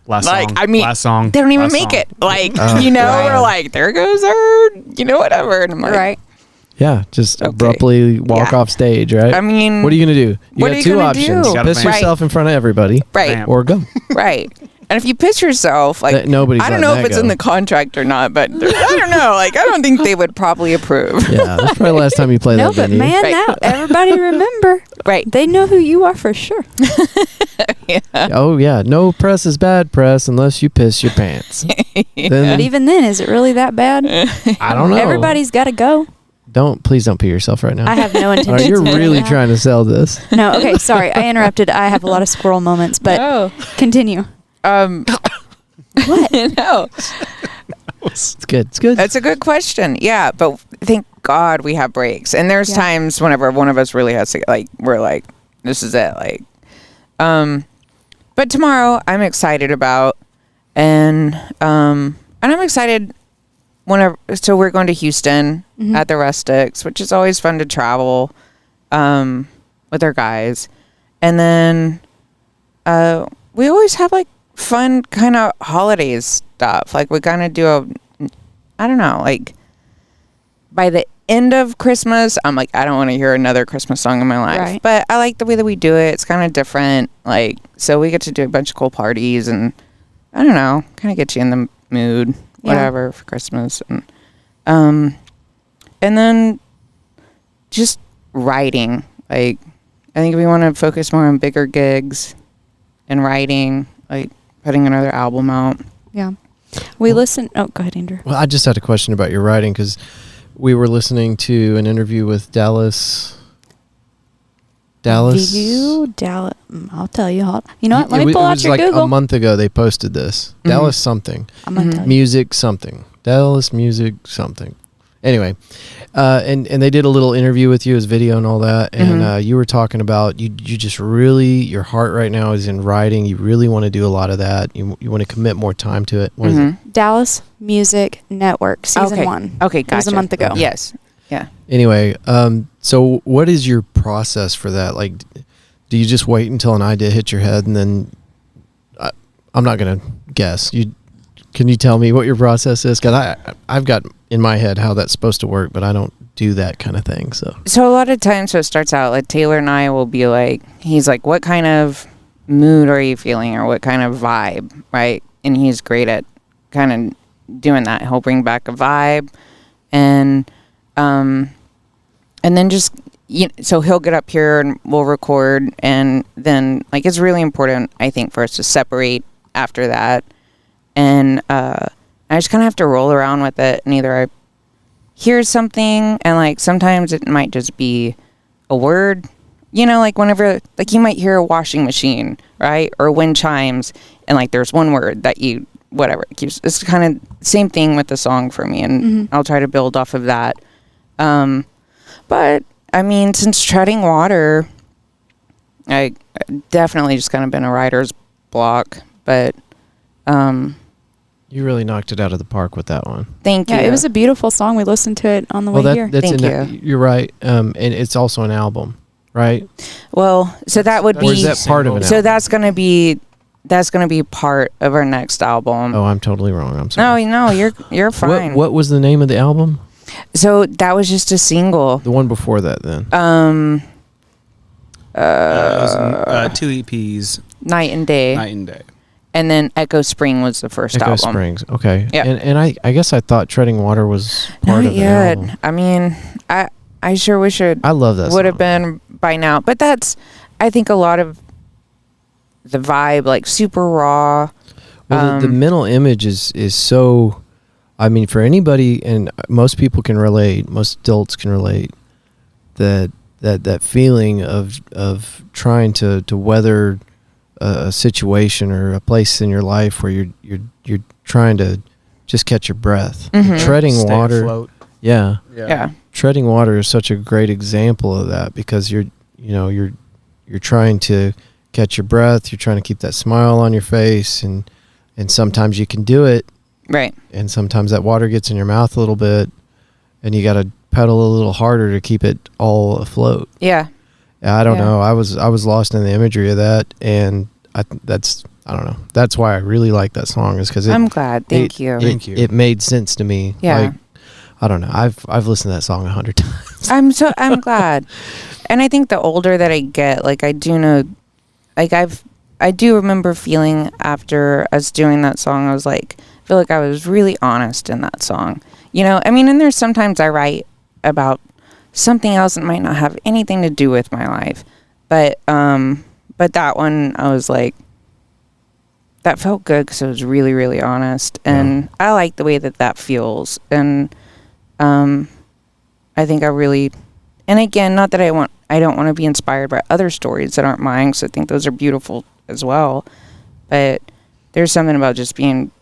last Like, song. I mean, last song. they don't even last make song. it. Like, Oh, we're like, there goes our, whatever. And I'm like, Right. Yeah, just Okay. abruptly walk Yeah. off stage, right? I mean, what are you gonna do? You what got are you two gonna options: do? You gotta piss vamp. yourself in front of everybody, right, Vamp. or go. right. And if you piss yourself, like, That- nobody's I don't letting know if that it's in go. the contract or not, but I don't know. Like, I don't think they would probably approve. Yeah, that's probably the last time you play No, that but venue. man, Right. now everybody remember. Right. They know who you are for sure. Oh yeah, no press is bad press unless you piss your pants. But Then even then, is it really that bad? I don't know. Everybody's got to go. Please don't pee yourself right now. I have no All intention. right, you're to do really that. trying to sell this. No, okay, sorry, I interrupted. I have a lot of squirrel moments, but Oh. continue. What? No. It's good. It's good. That's a good question. Yeah, but thank God we have breaks. And there's Yeah. times whenever one of us really has to, like, we're like, this is it. Like, but tomorrow I'm excited about, and I'm excited whenever. So we're going to Houston Mhm. at the Rustics, which is always fun to travel, with our guys, and then we always have like fun kind of holidays stuff. Like we kind of do I don't know, like by the end of Christmas, I'm like, I don't want to hear another Christmas song in my life. Right. But I like the way that we do it. It's kind of different. Like, so we get to do a bunch of cool parties and I don't know, kind of get you in the mood, Yeah. whatever, for Christmas. And then just writing. Like, I think we want to focus more on bigger gigs and writing, like putting another album out. Yeah. We listen. Oh, go ahead, Andrew. Well, I just had a question about your writing because we were listening to an interview with Dallas. I'll tell you. You know what? Let me pull it out was your like Google. a month ago they posted this. Mhm. Dallas something. I'm gonna Mhm. tell you. Music something. Dallas music something. Anyway, and they did a little interview with you as video and all that, and Mhm. you were talking about you just really, your heart right now is in writing. You really want to do a lot of that. You want to commit more time to it. What is it? Mhm. Dallas Music Network, season Okay. 1. Okay, It was a gotcha. month ago. Yes. Yeah. Anyway, so what is your process for that? Like, do you just wait until an idea hits your head and then I'm not gonna guess. Can you tell me what your process is? Because I've got in my head how that's supposed to work, but I don't do that kind of thing. So a lot of times, it starts out like Taylor and I will be like, he's like, "What kind of mood are you feeling, or what kind of vibe?" Right, and he's great at kind of doing that. He'll bring back a vibe, and then just so he'll get up here and we'll record, and then like it's really important, I think, for us to separate after that. And I just kind of have to roll around with it, and either I hear something, and like sometimes it might just be a word, like whenever, like you might hear a washing machine, right, or wind chimes, and like there's one word that you whatever it keeps. It's kind of same thing with the song for me, and I'll try to build off of that. But I mean, since Treading Water, I definitely just kind of been a writer's block, but. You really knocked it out of the park with that one. Thank you. Yeah, it was a beautiful song. We listened to it on the way here. Thank you. You're right. And it's also an album, right? Well, so that would be. Or is that part of an album? So that's going to be part of our next album. Oh, I'm totally wrong. I'm sorry. No, you're fine. What was the name of the album? So that was just a single. The one before that, then. It was 2 EPs. Night and Day. Night and Day. And then Echo Spring was the first album. Echo Springs, okay. Yeah. And I guess I thought Treading Water was part of the album. I mean, I sure wish it I love that would have song. been by now. But that's, I think, a lot of the vibe, like super raw. Well, the mental image is so, I mean, for anybody, and most people can relate, most adults can relate, that feeling of trying to weather a situation or a place in your life where you're trying to just catch your breath. Treading Stay Water, afloat. Yeah. Treading Water is such a great example of that, because you're trying to catch your breath, you're trying to keep that smile on your face, and sometimes you can do it, Right. and sometimes that water gets in your mouth a little bit, and you got to pedal a little harder to keep it all afloat. Yeah. I don't know. I was lost in the imagery of that, and I don't know. That's why I really like that song, is because I'm glad. Thank you. It made sense to me. Yeah. Like, I don't know. I've listened to that song 100 times. I'm glad. And I think the older that I get, like I do know, like I do remember feeling after us doing that song, I was like, I feel like I was really honest in that song. I mean, and there's sometimes I write about something else that might not have anything to do with my life, but that one I was like, that felt good because it was really, really honest, and I like the way that feels, and I think I really, and again, not that I don't want to be inspired by other stories that aren't mine, because I think those are beautiful as well, but there's something about just being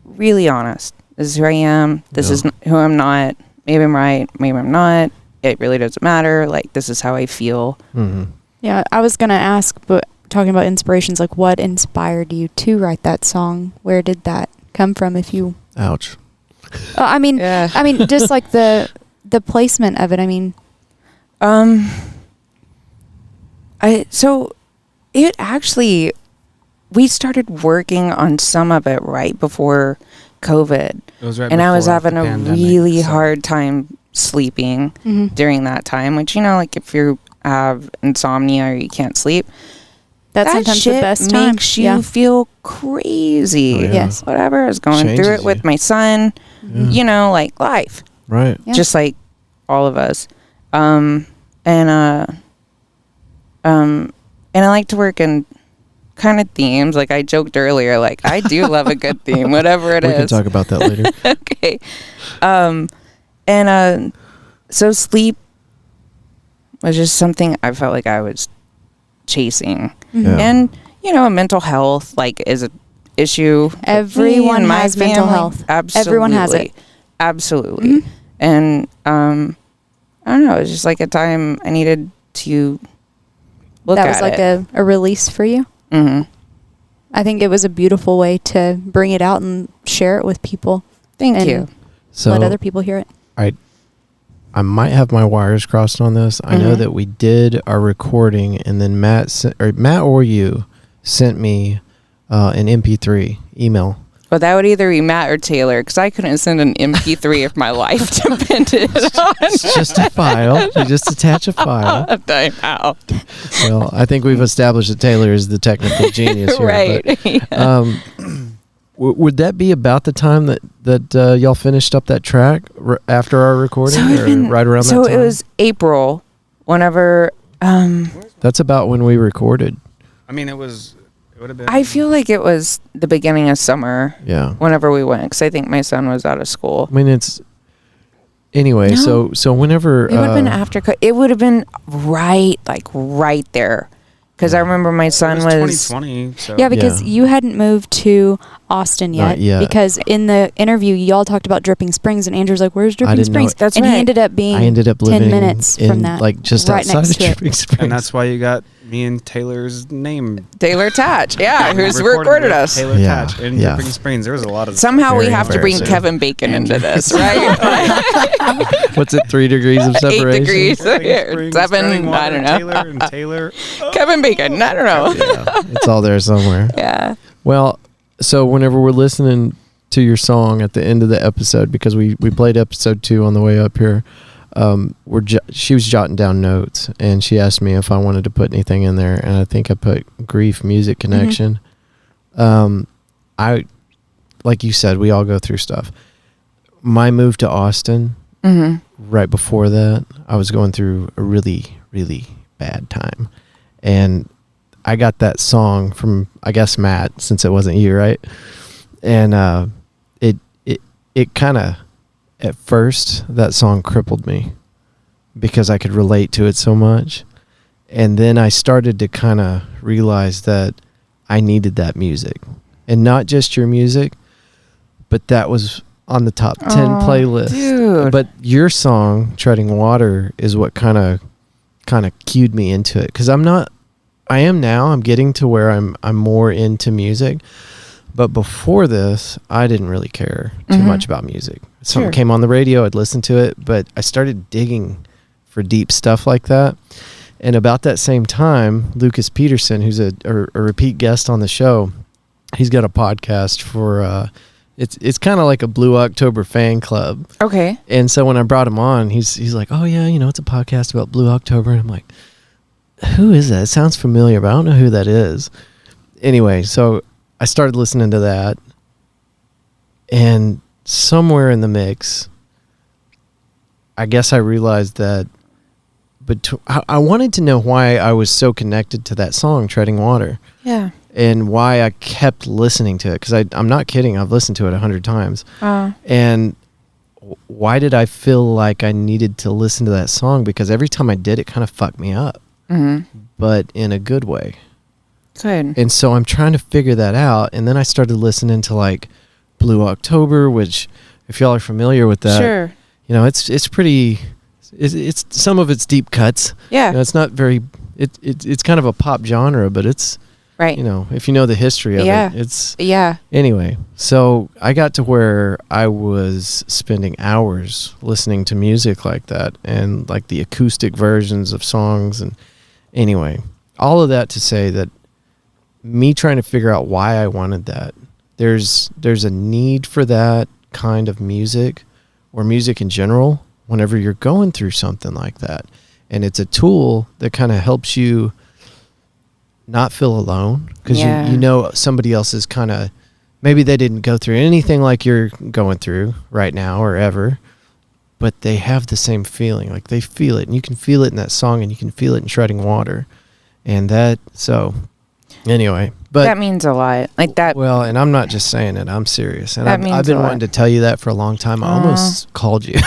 really honest. This is who I am. This is who I'm not. Maybe I'm right. Maybe I'm not. It really doesn't matter. Like, this is how I feel. Mm-hmm. Yeah, I was going to ask, but talking about inspirations, like what inspired you to write that song? Where did that come from? If you... Ouch. I mean, Yeah. I mean, just like the placement of it. I mean... So it actually, we started working on some of it right before COVID. It was right and I was before having the a pandemic, really so- hard time sleeping during that time, which, like if you have insomnia or you can't sleep, That's that sometimes shit the best time. makes you feel crazy. Oh, yeah. Yes. Whatever. I was going through Changes it with you. my son, Yeah. like life. Right. Yeah. Just like all of us. And I like to work in kind of themes. Like I joked earlier, like I do love a good theme, whatever it is. We can talk about that later. Okay. So sleep was just something I felt like I was chasing. Yeah. And, mental health, like, is an issue. Everyone and my has mental family. health. Absolutely. Everyone has it. Absolutely. And, I don't know, it was just like a time I needed to look that at was like it. a release for you. Mm-hmm. I think it was a beautiful way to bring it out and share it with people. Thank and you. So let other people hear it. I might have my wires crossed on this. I know that we did our recording, and then Matt or you sent me an MP3 email. Well, that would either be Matt or Taylor, because I couldn't send an MP3 if my life depended on It's just a file. You just attach a file. time out. Well, I think we've established that Taylor is the technical genius here. Right. But, would that be about the time that y'all finished up that track after our recording, right around that time? So it was April, whenever. That's about when we recorded. I mean, it would have been. I feel like it was the beginning of summer. Yeah. Whenever we went, because I think my son was out of school. I mean, it's anyway. No. So whenever It would have been after. It would have been right there, because I remember my son it was 2020. So. Yeah, because you hadn't moved to Austin yet. Not yet. Because in the interview, y'all talked about Dripping Springs, and Andrew's like, "Where's Dripping didn't know Springs?" it. That's and right. he ended up being I ended up living 10 minutes in, from that, like just right outside next of to it. Dripping Springs. And that's why you got me and Taylor's name. Taylor Tatch, yeah, who's Recorded recorded with us. Taylor Yeah, Tatch in yeah. Dripping Springs. There was a lot of. Somehow we Very have to bring embarrassing. Kevin Bacon into this, right? What's it? 3 degrees of 8 separation. degrees. Dripping Springs, 7, Sterling Water, I don't know. Taylor and Taylor. Kevin Bacon, I don't know. Yeah, it's all there somewhere. Yeah. Well, so whenever we're listening to your song at the end of the episode, because we played episode 2 on the way up here, she was jotting down notes, and she asked me if I wanted to put anything in there, and I think I put Grief Music Connection. I, like you said, we all go through stuff. My move to Austin, right before that, I was going through a really, really bad time, and I got that song from, I guess, Matt, since it wasn't you, right? And it kind of, at first, that song crippled me because I could relate to it so much. And then I started to kind of realize that I needed that music. And not just your music, but that was on the top 10 playlist. Dude. But your song, Treading Water, is what kind of cued me into it. Because I am now. I'm getting to where I'm more into music. But before this, I didn't really care too much about music. Something came on the radio, I'd listen to it, but I started digging for deep stuff like that. And about that same time, Lucas Peterson, who's a repeat guest on the show, he's got a podcast for it's kind of like a Blue October fan club. Okay. And so when I brought him on, he's like, "Oh yeah, it's a podcast about Blue October." And I'm like, "Who is that? It sounds familiar, but I don't know who that is." Anyway, so I started listening to that, and somewhere in the mix, I guess I realized that I wanted to know why I was so connected to that song, Treading Water. Yeah. And why I kept listening to it, because I'm not kidding. I've listened to it 100 times. And why did I feel like I needed to listen to that song? Because every time I did, it kind of fucked me up, but in a good way. Good. And so I'm trying to figure that out. And then I started listening to like Blue October, which, if y'all are familiar with that, Sure. it's pretty. It's some of it's deep cuts. Yeah. It's not very. It's kind of a pop genre, but it's right. If you know the history of it, it's Anyway, so I got to where I was spending hours listening to music like that, and like the acoustic versions of songs, and anyway, all of that to say that me trying to figure out why I wanted that. There's a need for that kind of music, or music in general, whenever you're going through something like that. And it's a tool that kind of helps you not feel alone, because somebody else is kind of, maybe they didn't go through anything like you're going through right now or ever, but they have the same feeling. Like they feel it, and you can feel it in that song, and you can feel it in Treading Water. And anyway, but that means a lot. Like that. Well, and I'm not just saying it. I'm serious. And That means I've been a lot. wanting to tell you that for a long time. I almost called you.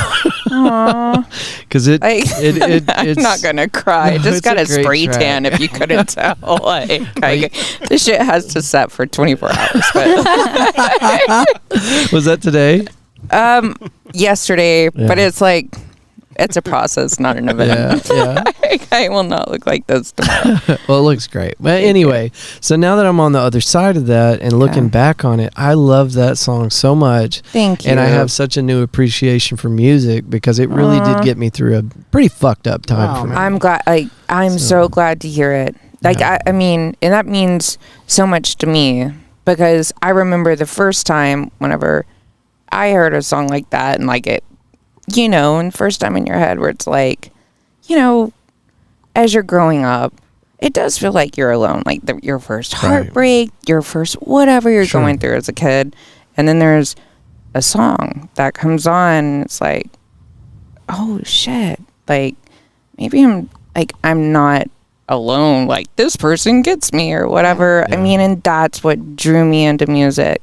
Because I'm not gonna cry. I No, just it's got a a great spray track. tan. If you couldn't tell, this shit has to set for 24 hours. But Was that today? yesterday, Yeah. but it's a process, not an event. Yeah. I will not look like this tomorrow. Well, it looks great. But anyway, so now that I'm on the other side of that and looking back on it, I love that song so much. Thank you. And I have such a new appreciation for music, because it really did get me through a pretty fucked up time for me. I'm glad. I'm so glad to hear it. I mean, and that means so much to me. because I remember the first time whenever I heard a song like that, and like it, you know, and first time in your head where it's like, you know, as you're growing up, it does feel like you're alone, like your first heartbreak, your first whatever you're going through as a kid. And then there's a song that comes on, and it's like, oh shit, like maybe I'm not alone, like this person gets me or whatever. I mean, and that's what drew me into music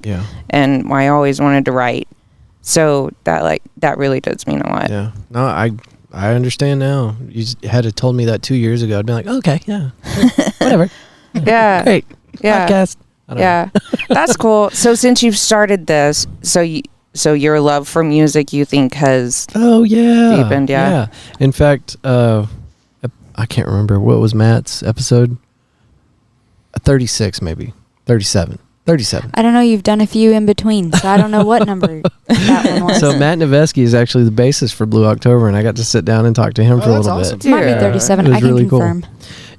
and why I always wanted to write. So that really does mean a lot. Yeah. No, I understand now. You had to told me that 2 years ago. I'd be like, okay, yeah, whatever. Yeah. Great. Yeah. Podcast. Yeah. That's cool. So since you've started this, so your love for music, you think has deepened, yeah. In fact, I can't remember what was Matt's episode. 36 maybe. 37. I don't know. You've done a few in between, so I don't know what number that one was. So Matt Novesky is actually the bassist for Blue October, and I got to sit down and talk to him for a little bit. Might be 37. It was I can really confirm. Cool.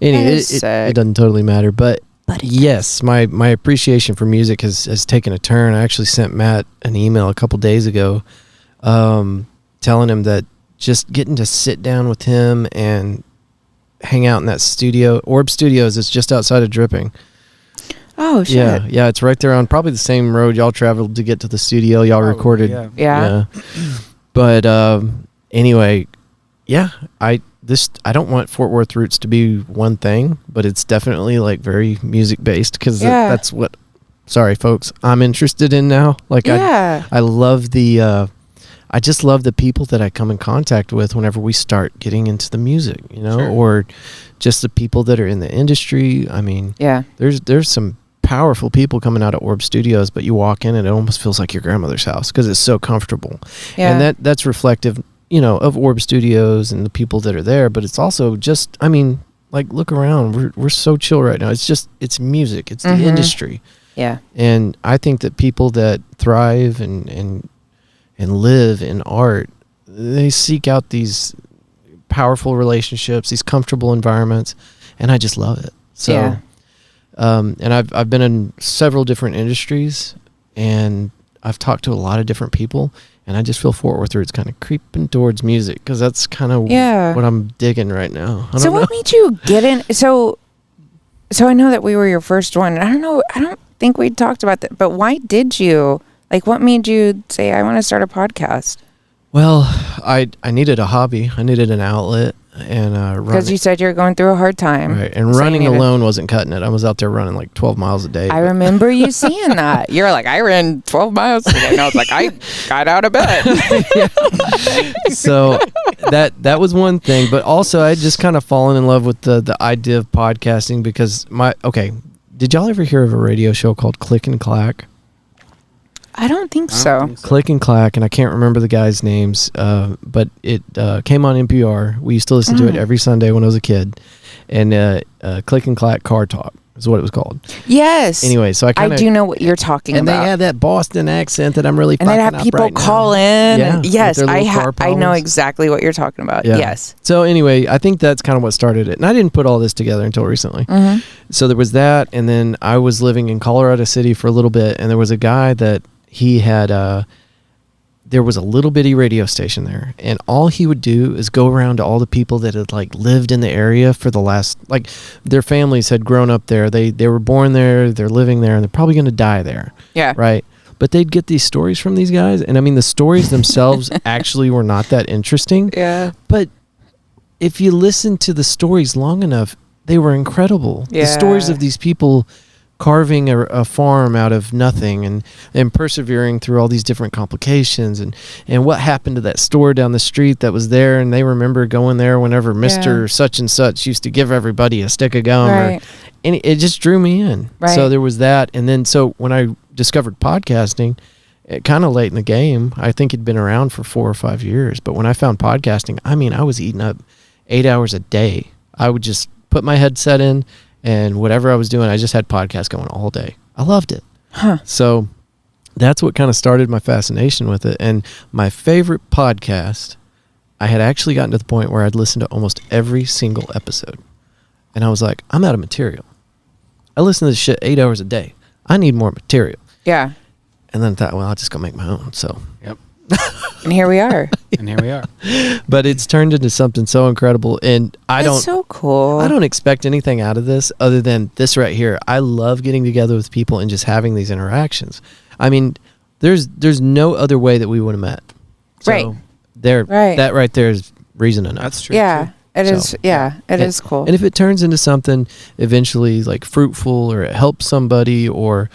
Anyway, it doesn't totally matter, but yes, my appreciation for music has taken a turn. I actually sent Matt an email a couple days ago, telling him that just getting to sit down with him and hang out in that studio. Orb Studios is just outside of Dripping. Oh shit. Yeah, it's right there on probably the same road y'all traveled to get to the studio. Y'all recorded. Yeah. But anyway, I don't want Fort Worth Roots to be one thing, but it's definitely like very music based because that's what. Sorry, folks, I'm interested in now. Like I love the. I just love the people that I come in contact with whenever we start getting into the music, you know, or just the people that are in the industry. I mean, there's some powerful people coming out of Orb Studios, but you walk in and it almost feels like your grandmother's house because it's so comfortable. And that's reflective, you know, of Orb Studios and the people that are there, but it's also just, I mean, like look around, we're so chill right now. It's music, it's the industry. Yeah. And I think that people that thrive and live in art, they seek out these powerful relationships, these comfortable environments, and I just love it. So, and I've been in several different industries, and I've talked to a lot of different people, and I just feel Fort Worth Roots kind of creeping towards music because that's kind of what I'm digging right now. So what made you get in? So I know that we were your first one, and I don't think we talked about that, but why did you? Like, what made you say, I want to start a podcast? Well, I needed a hobby. I needed an outlet. And because you said you were going through a hard time. Right. And running alone wasn't cutting it. I was out there running like 12 miles a day. I remember you saying that. You're like, I ran 12 miles today. And I was like, I got out of bed. So that was one thing. But also, I just kind of fallen in love with the idea of podcasting because did y'all ever hear of a radio show called Click and Clack? I don't think so. Click and Clack, and I can't remember the guys' names, but it came on NPR. We used to listen to it every Sunday when I was a kid. And Click and Clack Car Talk is what it was called. Yes. Anyway, so I do know what you're talking about. And they have that Boston accent that I'm really fucking up right now. And they'd have people call in. Yeah, yes, I know exactly what you're talking about. Yeah. Yes. So anyway, I think that's kind of what started it. And I didn't put all this together until recently. Mm-hmm. So there was that, and then I was living in Colorado City for a little bit, and there was a guy that he had there was a little bitty radio station there, and all he would do is go around to all the people that had like lived in the area for the last, like their families had grown up there, they were born there, they're living there, and they're probably going to die there. Yeah. Right. But they'd get these stories from these guys, and I mean the stories themselves actually were not that interesting. Yeah. But if you listen to the stories long enough, they were incredible. Yeah. The stories of these people carving a farm out of nothing and persevering through all these different complications and what happened to that store down the street that was there, and they remember going there whenever Mr. Such and Such used to give everybody a stick of gum. Right. And it just drew me in. Right. So there was that. And then so when I discovered podcasting, kind of late in the game, I think it'd been around for 4 or 5 years. But when I found podcasting, I mean, I was eating up 8 hours a day. I would just put my headset in, and whatever I was doing, I just had podcasts going all day. I loved it. Huh. So that's what kind of started my fascination with it. And my favorite podcast, I had actually gotten to the point where I'd listen to almost every single episode. And I was like, I'm out of material. I listen to this shit 8 hours a day. I need more material. Yeah. And then I thought, well, I'll just go make my own. So, Yep. And here we are. And here we are. but it's turned into something so incredible. And It's so cool. I don't expect anything out of this other than this right here. I love getting together with people and just having these interactions. I mean, there's no other way that we would have met. So Right. That right there is reason enough. That's true. Yeah. too. It So, is. Yeah. It is cool. And if it turns into something eventually like fruitful or it helps somebody or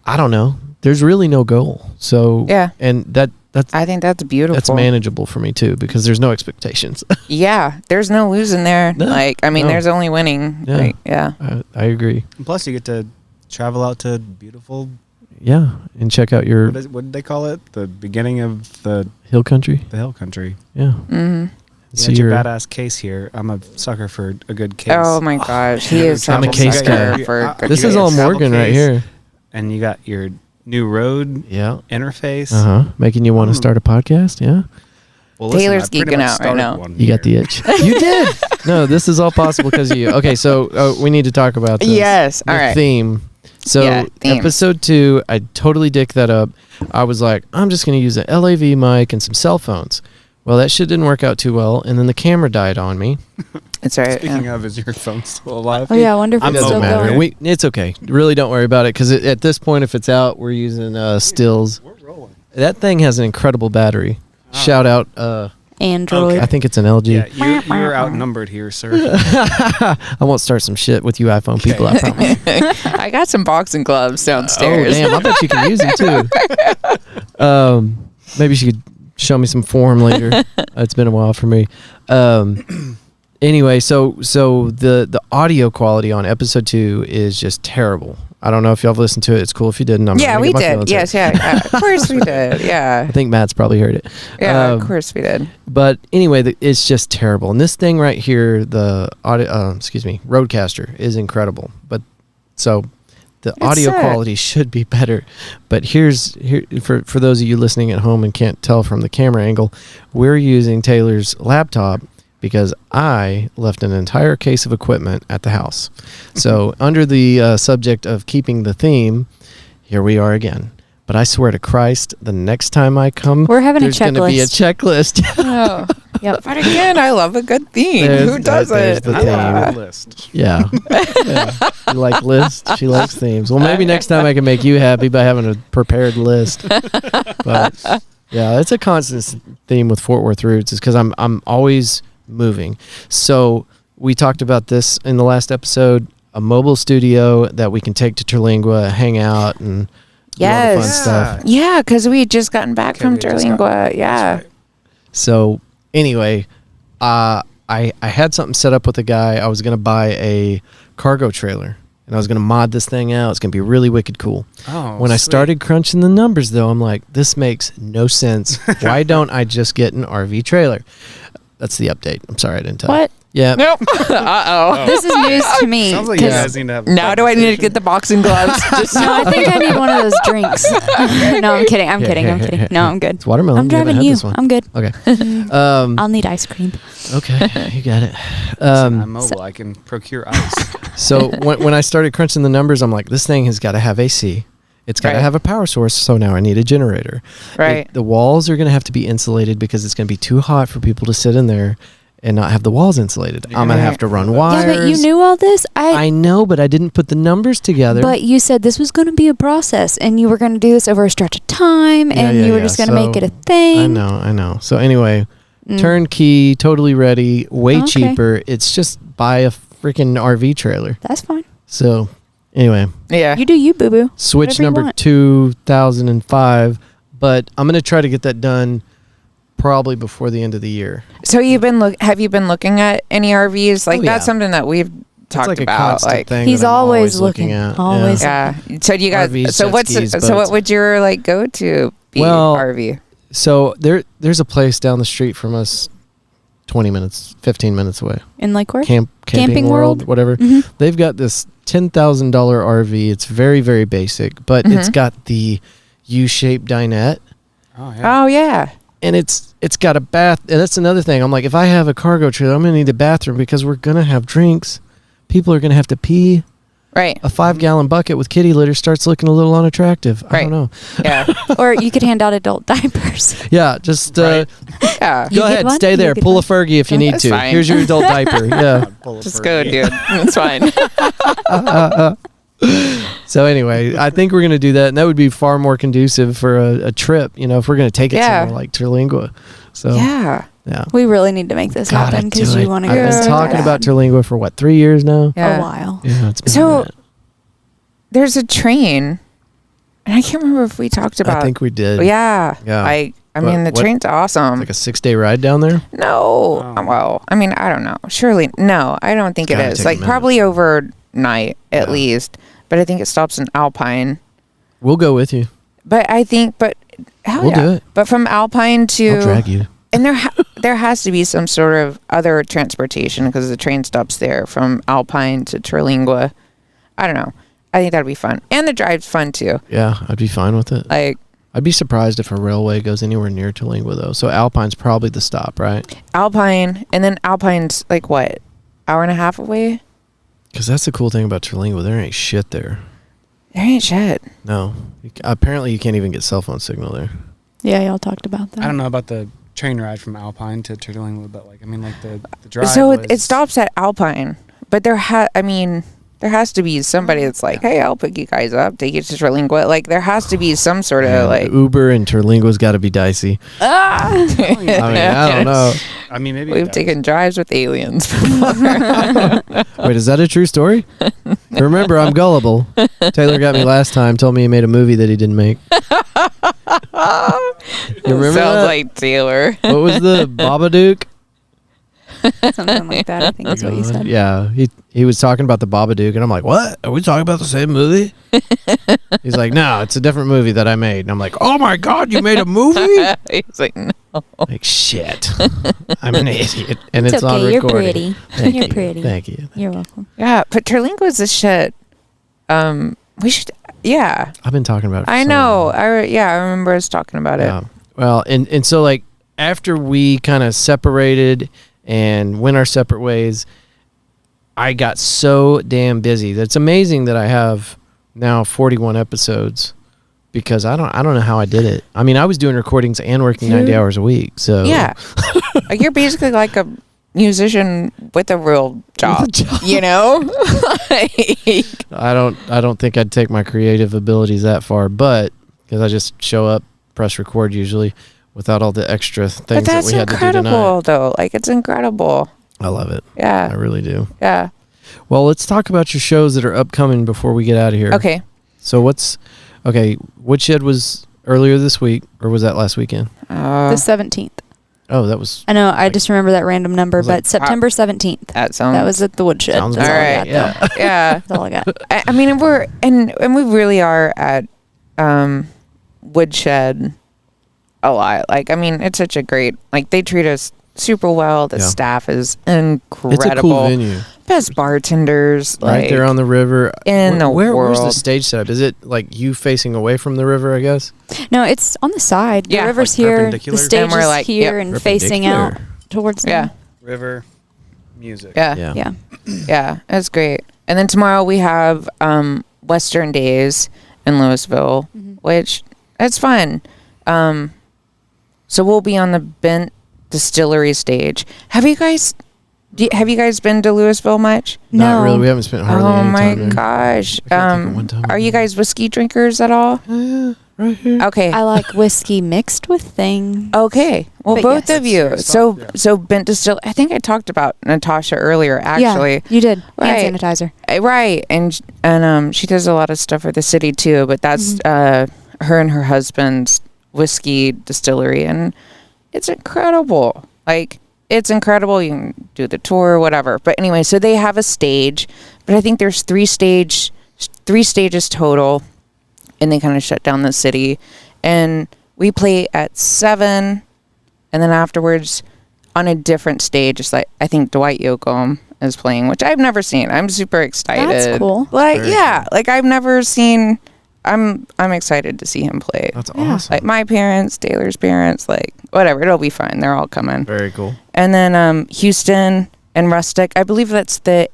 I don't know, there's really no goal. So Yeah. and that's I think that's beautiful. that's manageable for me too because there's no expectations. Yeah. There's no losing there. No, Like, I mean, no. there's only winning. Yeah. Like, yeah. I agree. And plus, you get to travel out to beautiful. Yeah, and check out your What did they call it? The beginning of the hill country. hill country. Yeah. Mm-hmm. So You you're got your badass case here. I'm a sucker for a good case. Oh my gosh. He is I'm a such case sucker guy. for good This You is got all your travel Morgan right case, here. And you got your new road Yeah. interface. Making you want to start a podcast. Yeah. Well, Taylor's I pretty geeking much out right started now. one You got the here. itch. You did. No, this is all possible because of you. Okay, so we need to talk about this. Yes. The All right. theme. So Yeah, theme. episode 2, I totally dicked that up. I was like, I'm just going to use an LAV mic and some cell phones. Well, that shit didn't work out too well, and then the camera died on me. It's all right. Speaking of, is your phone still alive? Oh yeah, I wonder if I'm it's Doesn't still mobile. matter. going. It's okay. Really, don't worry about it because at this point, if it's out, we're using stills. We're rolling. That thing has an incredible battery. Shout out. Android. I think it's an LG. Yeah, you're outnumbered here, sir. I won't start some shit with you iPhone people. I promise. I got some boxing gloves downstairs. Oh damn! I bet you can use them too. Maybe she could show me some form later. It's been a while for me. Anyway, so the audio quality on episode 2 is just terrible. I don't know if y'all have listened to it. It's cool if you didn't. I'm not Yeah, gonna we get my did. feelings Yes, hurt. yeah. Of course we did. Yeah. I think Matt's probably heard it. Yeah, Um, of course we did. But anyway, it's just terrible. And this thing right here, the audio, Rodecaster is incredible. But so the audio sick. quality should be better. But here for those of you listening at home and can't tell from the camera angle, we're using Taylor's laptop because I left an entire case of equipment at the house. So under the subject of keeping the theme, here we are again. But I swear to Christ, the next time I come, We're having a there's going to be a checklist. Oh. Yep. But again, I love a good theme. There's- Who doesn't? there's the I theme. love the list. Yeah. Yeah. You like lists? She likes themes. Well, maybe next time I can make you happy by having a prepared list. But yeah, it's a constant theme with Fort Worth Roots is because I'm always moving. So we talked about this in the last episode, a mobile studio that we can take to Terlingua, hang out, and do all the fun Yes. stuff. Yeah, because we had just gotten back Okay, from we just got- Terlingua. Yeah. That's right. So anyway, I had something set up with a guy. I was gonna buy a cargo trailer and I was gonna mod this thing out. It's gonna be really wicked cool. Oh, When I sweet. started crunching the numbers though, I'm like, this makes no sense. Why don't I just get an RV trailer? That's the update. I'm sorry I didn't tell you. What? Yeah. Nope. Uh-oh. This is news to me. Sounds like you 'cause- guys need to have. a Now do I need to get the boxing gloves? Just no, I think I need one of those drinks. No, I'm kidding. I'm kidding. No, I'm good. It's watermelon. I'm We haven't driving had you. this one. I'm good. Okay. I'll need ice cream. Okay. You got it. Listen, I'm mobile. I can procure ice. So when I started crunching the numbers, I'm like, this thing has got to have AC. It's got to Right. have a power source. So now I need a generator. Right. The walls are going to have to be insulated because it's going to be too hot for people to sit in there and not have the walls insulated. I'm going to have to run wires. Yeah, but you knew all this. I know, but I didn't put the numbers together. But you said this was going to be a process, and you were going to do this over a stretch of time, and you were just going to make it a thing. I know. So anyway, turnkey, totally ready, way Okay. cheaper. It's just buy a freaking RV trailer. That's fine. So anyway, Yeah. You do you, boo boo. switch Whatever you number want. 2005, but I'm going to try to get that done probably before the end of the year. So have you been looking at any RVs? Like Oh, that's yeah. something that we've It's talked like a about. constant Like thing He's that I'm always looking looking. at. Always. yeah. So you guys. RVs, so jet what's skis, so what boats. would your like go to be Well, RV? So there's a place down the street from us 20 minutes, 15 minutes away. In Lakewood? Camping Camping World, World? whatever. Mhm. They've got this $10,000 RV. It's very, very basic, but it's Mhm. got the U-shaped dinette, Oh yeah. Oh yeah. and it's got a bath. And that's another thing. I'm like, if I have a cargo trailer, I'm gonna need a bathroom because we're gonna have drinks. People are gonna have to pee. Right. A 5-gallon bucket with kitty litter starts looking a little unattractive. I don't know. Yeah. Or you could hand out adult diapers. Yeah, just Yeah. go You get ahead, one? stay You there. get Pull one? a Fergie if you need That's to. fine. Here's your adult diaper. Yeah. Just go, dude. It's fine. So anyway, I think we're gonna do that, and that would be far more conducive for a trip. If we're gonna take it somewhere like Terlingua. So Yeah. We really need to make this Gotta happen do because it. you want to I've go. been so talking bad. about Terlingua for 3 years now. Yeah. a while. Yeah, it's been a So minute. there's a train, and I can't remember if we talked about. I think we did. Yeah. Yeah. I But mean, the what- train's awesome. Like a 6-day ride down there. No. Oh. Well, I mean, I don't know. Surely, no, I don't think It's it gotta is. take a Like, minute. probably overnight at Yeah. least. But I think it stops in Alpine. We'll go with you. But I think, hell We'll yeah. do it. But from Alpine to. I'll drag you. And there has to be some sort of other transportation because the train stops there from Alpine to Terlingua. I don't know. I think that'd be fun. And the drive's fun too. Yeah, I'd be fine with it. Like I'd be surprised if a railway goes anywhere near Terlingua, though. So Alpine's probably the stop, right? Alpine, and then Alpine's like what? Hour and a half away? Because that's the cool thing about Terlingua. There ain't shit there. There ain't shit. No. Apparently, you can't even get cell phone signal there. Yeah, y'all talked about that. I don't know about the train ride from Alpine to Terlingua, but the drive. So was, it stops at Alpine, but there has to be somebody that's like, hey, I'll pick you guys up, take you to Terlingua. Like there has to be some sort of Man, like Uber and Terlingua's got to be dicey. ah. I mean, I don't know. I mean, maybe We've taken drives with aliens before. Wait, is that a true story? Remember, I'm gullible. Taylor got me last time, told me he made a movie that he didn't make. You remember Sounds that? like Taylor. What was the Babadook? Something like that, I think is what you said. Yeah, he was talking about the Babadook, and I'm like, what? Are we talking about the same movie? He's like, no, it's a different movie that I made. And I'm like, oh my God, you made a movie? He's like, no. Like, shit. I'm an idiot. And It's it's on okay, you're recording. pretty. Thank You're you. pretty. Thank you. You're welcome. Yeah, but Terlingua's a shit. We should. Yeah, I've been talking about it for I so know. long. I remember us talking about Yeah. it. Well, and so like after we kind of separated and went our separate ways, I got so damn busy. That's amazing that I have now 41 episodes because I don't know how I did it. I mean, I was doing recordings and working 90 hours a week. So Yeah, like you're basically like a musician with a real job. You know, Like, I don't think I'd take my creative abilities that far, but because I just show up, press record usually without all the extra but things that that's we had to do incredible, tonight. though. Like it's incredible. I love it. I Yeah, really do. yeah. Well, let's talk about your shows that are upcoming before we get out of here. Okay. So Woodshed was earlier this week, or was that last weekend? The 17th. Oh, that was. I know, I like- just remember that random number, was like- but September 17th. That sounds. That was at the Woodshed. Sounds That's all all I right. got, though. Yeah. That's all I got. I mean, and we really are at Woodshed a lot. Like, I mean, it's such a great. Like, they treat us super well. The Yeah. staff is incredible. It's a cool venue, Best bartenders, right like, there on the river. in the Where's the world. stage setup? Is it like you facing away from the river? I guess. No, it's on the side. Yeah. The river's Like here. The perpendicular? stage And we're is like, here yep, and facing out towards them. Yeah. river, music. Yeah. Yeah. Yeah. Yeah, that's great. And then tomorrow we have Western Days in Louisville, which it's fun. So we'll be on the Bent Distillery stage. Have you guys been to Louisville much? Not No. really. We haven't spent hardly Oh any my time there. gosh. I can't think of one time Are we you went. guys whiskey drinkers at all? Right here. Okay. I like whiskey mixed with things. Okay. Well, But both yes. of you. Serious So stuff, yeah. so Bent Distill. I think I talked about Natasha earlier. Actually, Yeah, you did. Right. Hand sanitizer. Right, and she does a lot of stuff for the city too. But that's her and her husband's whiskey distillery, and it's incredible. Like it's incredible. You can do the tour, whatever. But anyway, so they have a stage, but I think there's three stages total, and they kind of shut down the city. And we play at 7, and then afterwards on a different stage. It's like I think Dwight Yoakam is playing, which I've never seen. I'm super excited. That's cool. Like Very yeah, like I've never seen. I'm excited to see him play. That's Yeah. awesome. Like my parents, Taylor's parents, like whatever. It'll be fine. They're all coming. Very cool. And then Houston and Rustic. I believe that's the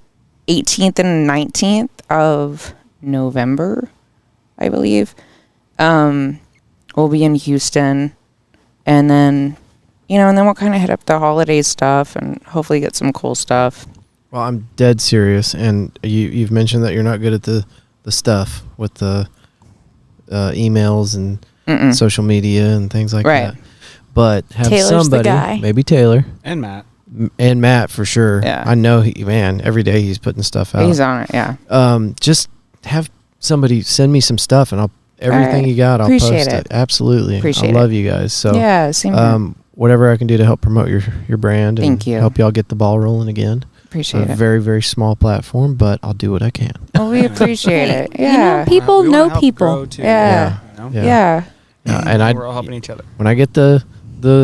18th and 19th of November, I believe. We'll be in Houston, and then, and then we'll kind of hit up the holiday stuff and hopefully get some cool stuff. Well, I'm dead serious, and you've mentioned that you're not good at the stuff with the emails and social media and things like that. But have Taylor's the guy. somebody, maybe Taylor And Matt. and Matt for sure. Yeah. I know every day he's putting stuff out. He's on it, yeah. Just have somebody send me some stuff, and everything right. you got, I'll Appreciate post it. it. Absolutely. Appreciate I love you guys. So yeah, same here. whatever I can do to help promote your brand and Thank you. help y'all get the ball rolling again. Appreciate a it. very, very small platform, but I'll do what I can. Well, we appreciate it. You Yeah. know, people We wanna know help people. grow too, Yeah. you know? Yeah. And We're all helping each other. when I get the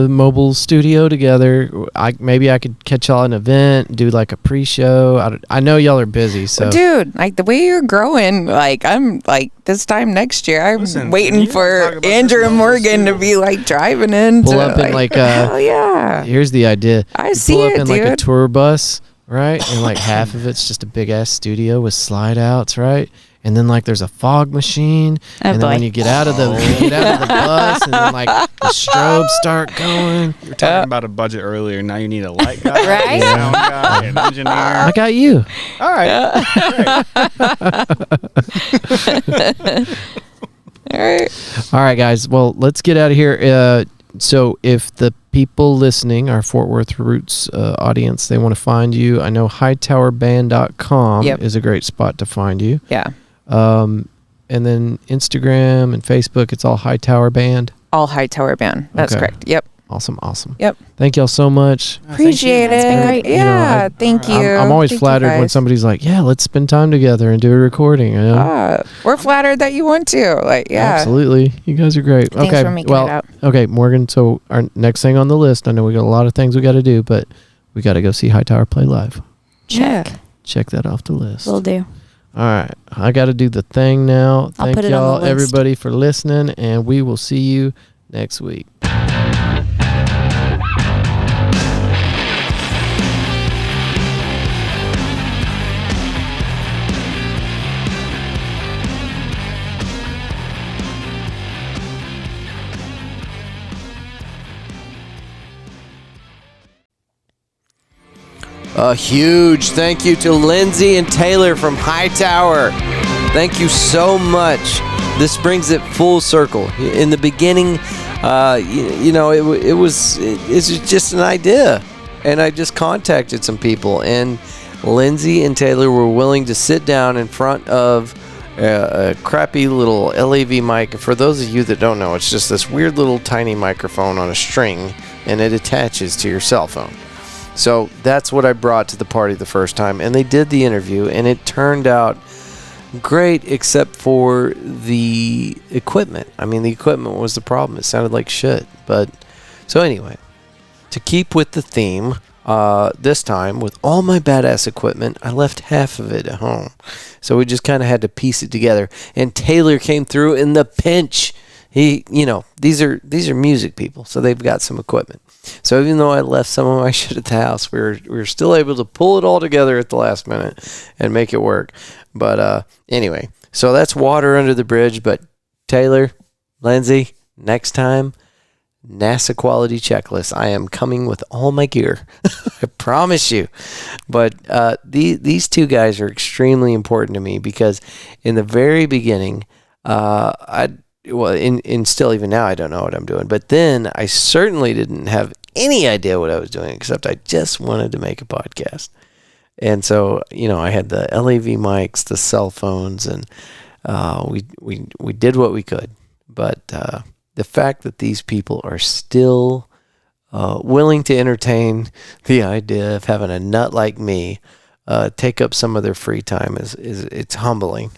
mobile studio together, maybe I could catch y'all at an event, do like a pre-show. I know y'all are busy, so Well, dude, like the way you're growing, like I'm like this time next year, I'm Listen, waiting you talk for about this Andrew and mobile Morgan to studio. be like driving in. pull up in like hell yeah. here's the idea. I You see pull up it, in like a dude. tour bus, right? And like half of it's just a big ass studio with slide outs, right? And then like there's a fog machine, Oh, and then when boy. you get out of the bus, and then like the strobes start going. You were talking about a budget earlier. Now you need a light guy, Right? a sound guy, an engineer. I got you. All right. All right. All right, guys. Well, let's get out of here. So if the people listening, our Fort Worth Roots audience, they want to find you, I know hightowerband.com Yep. is a great spot to find you. Yeah. And then Instagram and Facebook, it's all Hightower Band. All Hightower band. That's Okay. correct. Yep. Awesome. Yep. Thank y'all so much. Appreciate it. That's been great. You know, Yeah. Thank you. I'm always Thank you, flattered when guys. somebody's like, yeah, let's spend time together and do a recording. You know? We're flattered that you want to. Like, yeah. Absolutely. You guys are great. Thanks okay. for making well, it out. Okay, Morgan. So our next thing on the list, I know we got a lot of things we got to do, but we got to go see Hightower play live. Yeah. Check that off the list. Will do. All right. I got to do the thing now. I'll Thank put it on the y'all, list. everybody, for listening, and we will see you next week. A huge thank you to Lindsay and Taylor from Hightower. Thank you so much. This brings it full circle. In the beginning, it's just an idea, and I just contacted some people, and Lindsay and Taylor were willing to sit down in front of a crappy little LAV mic. For those of you that don't know, it's just this weird little tiny microphone on a string, and it attaches to your cell phone. So that's what I brought to the party the first time, and they did the interview, and it turned out great except for the equipment. I mean, the equipment was the problem. It sounded like shit. But so anyway, to keep with the theme, this time with all my badass equipment, I left half of it at home. So we just kind of had to piece it together. And Taylor came through in the pinch. These are music people, so they've got some equipment. So even though I left some of my shit at the house, we were still able to pull it all together at the last minute and make it work. But anyway, so that's water under the bridge. But Taylor, Lindsay, next time, NASA quality checklist. I am coming with all my gear. I promise you. But these two guys are extremely important to me because in the very beginning, still even now I don't know what I'm doing. But then I certainly didn't have any idea what I was doing, except I just wanted to make a podcast. And so, I had the LAV mics, the cell phones, and we did what we could. But the fact that these people are still willing to entertain the idea of having a nut like me take up some of their free time it's humbling.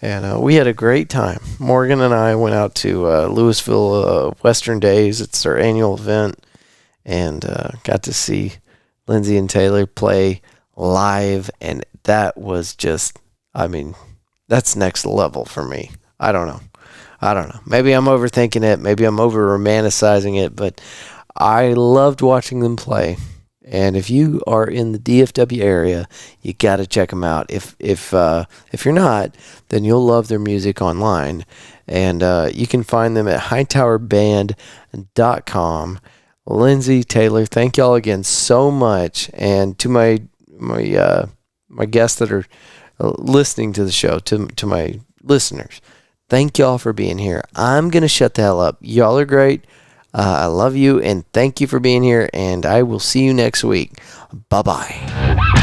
And we had a great time. Morgan and I went out to Louisville Western Days. It's their annual event, and got to see Lindsay and Taylor play live, and that was just, that's next level for me. I don't know. Maybe I'm overthinking it. Maybe I'm over romanticizing it, but I loved watching them play. And if you are in the DFW area, you got to check them out. If you're not, then you'll love their music online. And you can find them at hightowerband.com. Lindsay, Taylor, thank y'all again so much. And to my guests that are listening to the show, to my listeners, thank y'all for being here. I'm going to shut the hell up. Y'all are great. I love you, and thank you for being here, and I will see you next week. Bye-bye.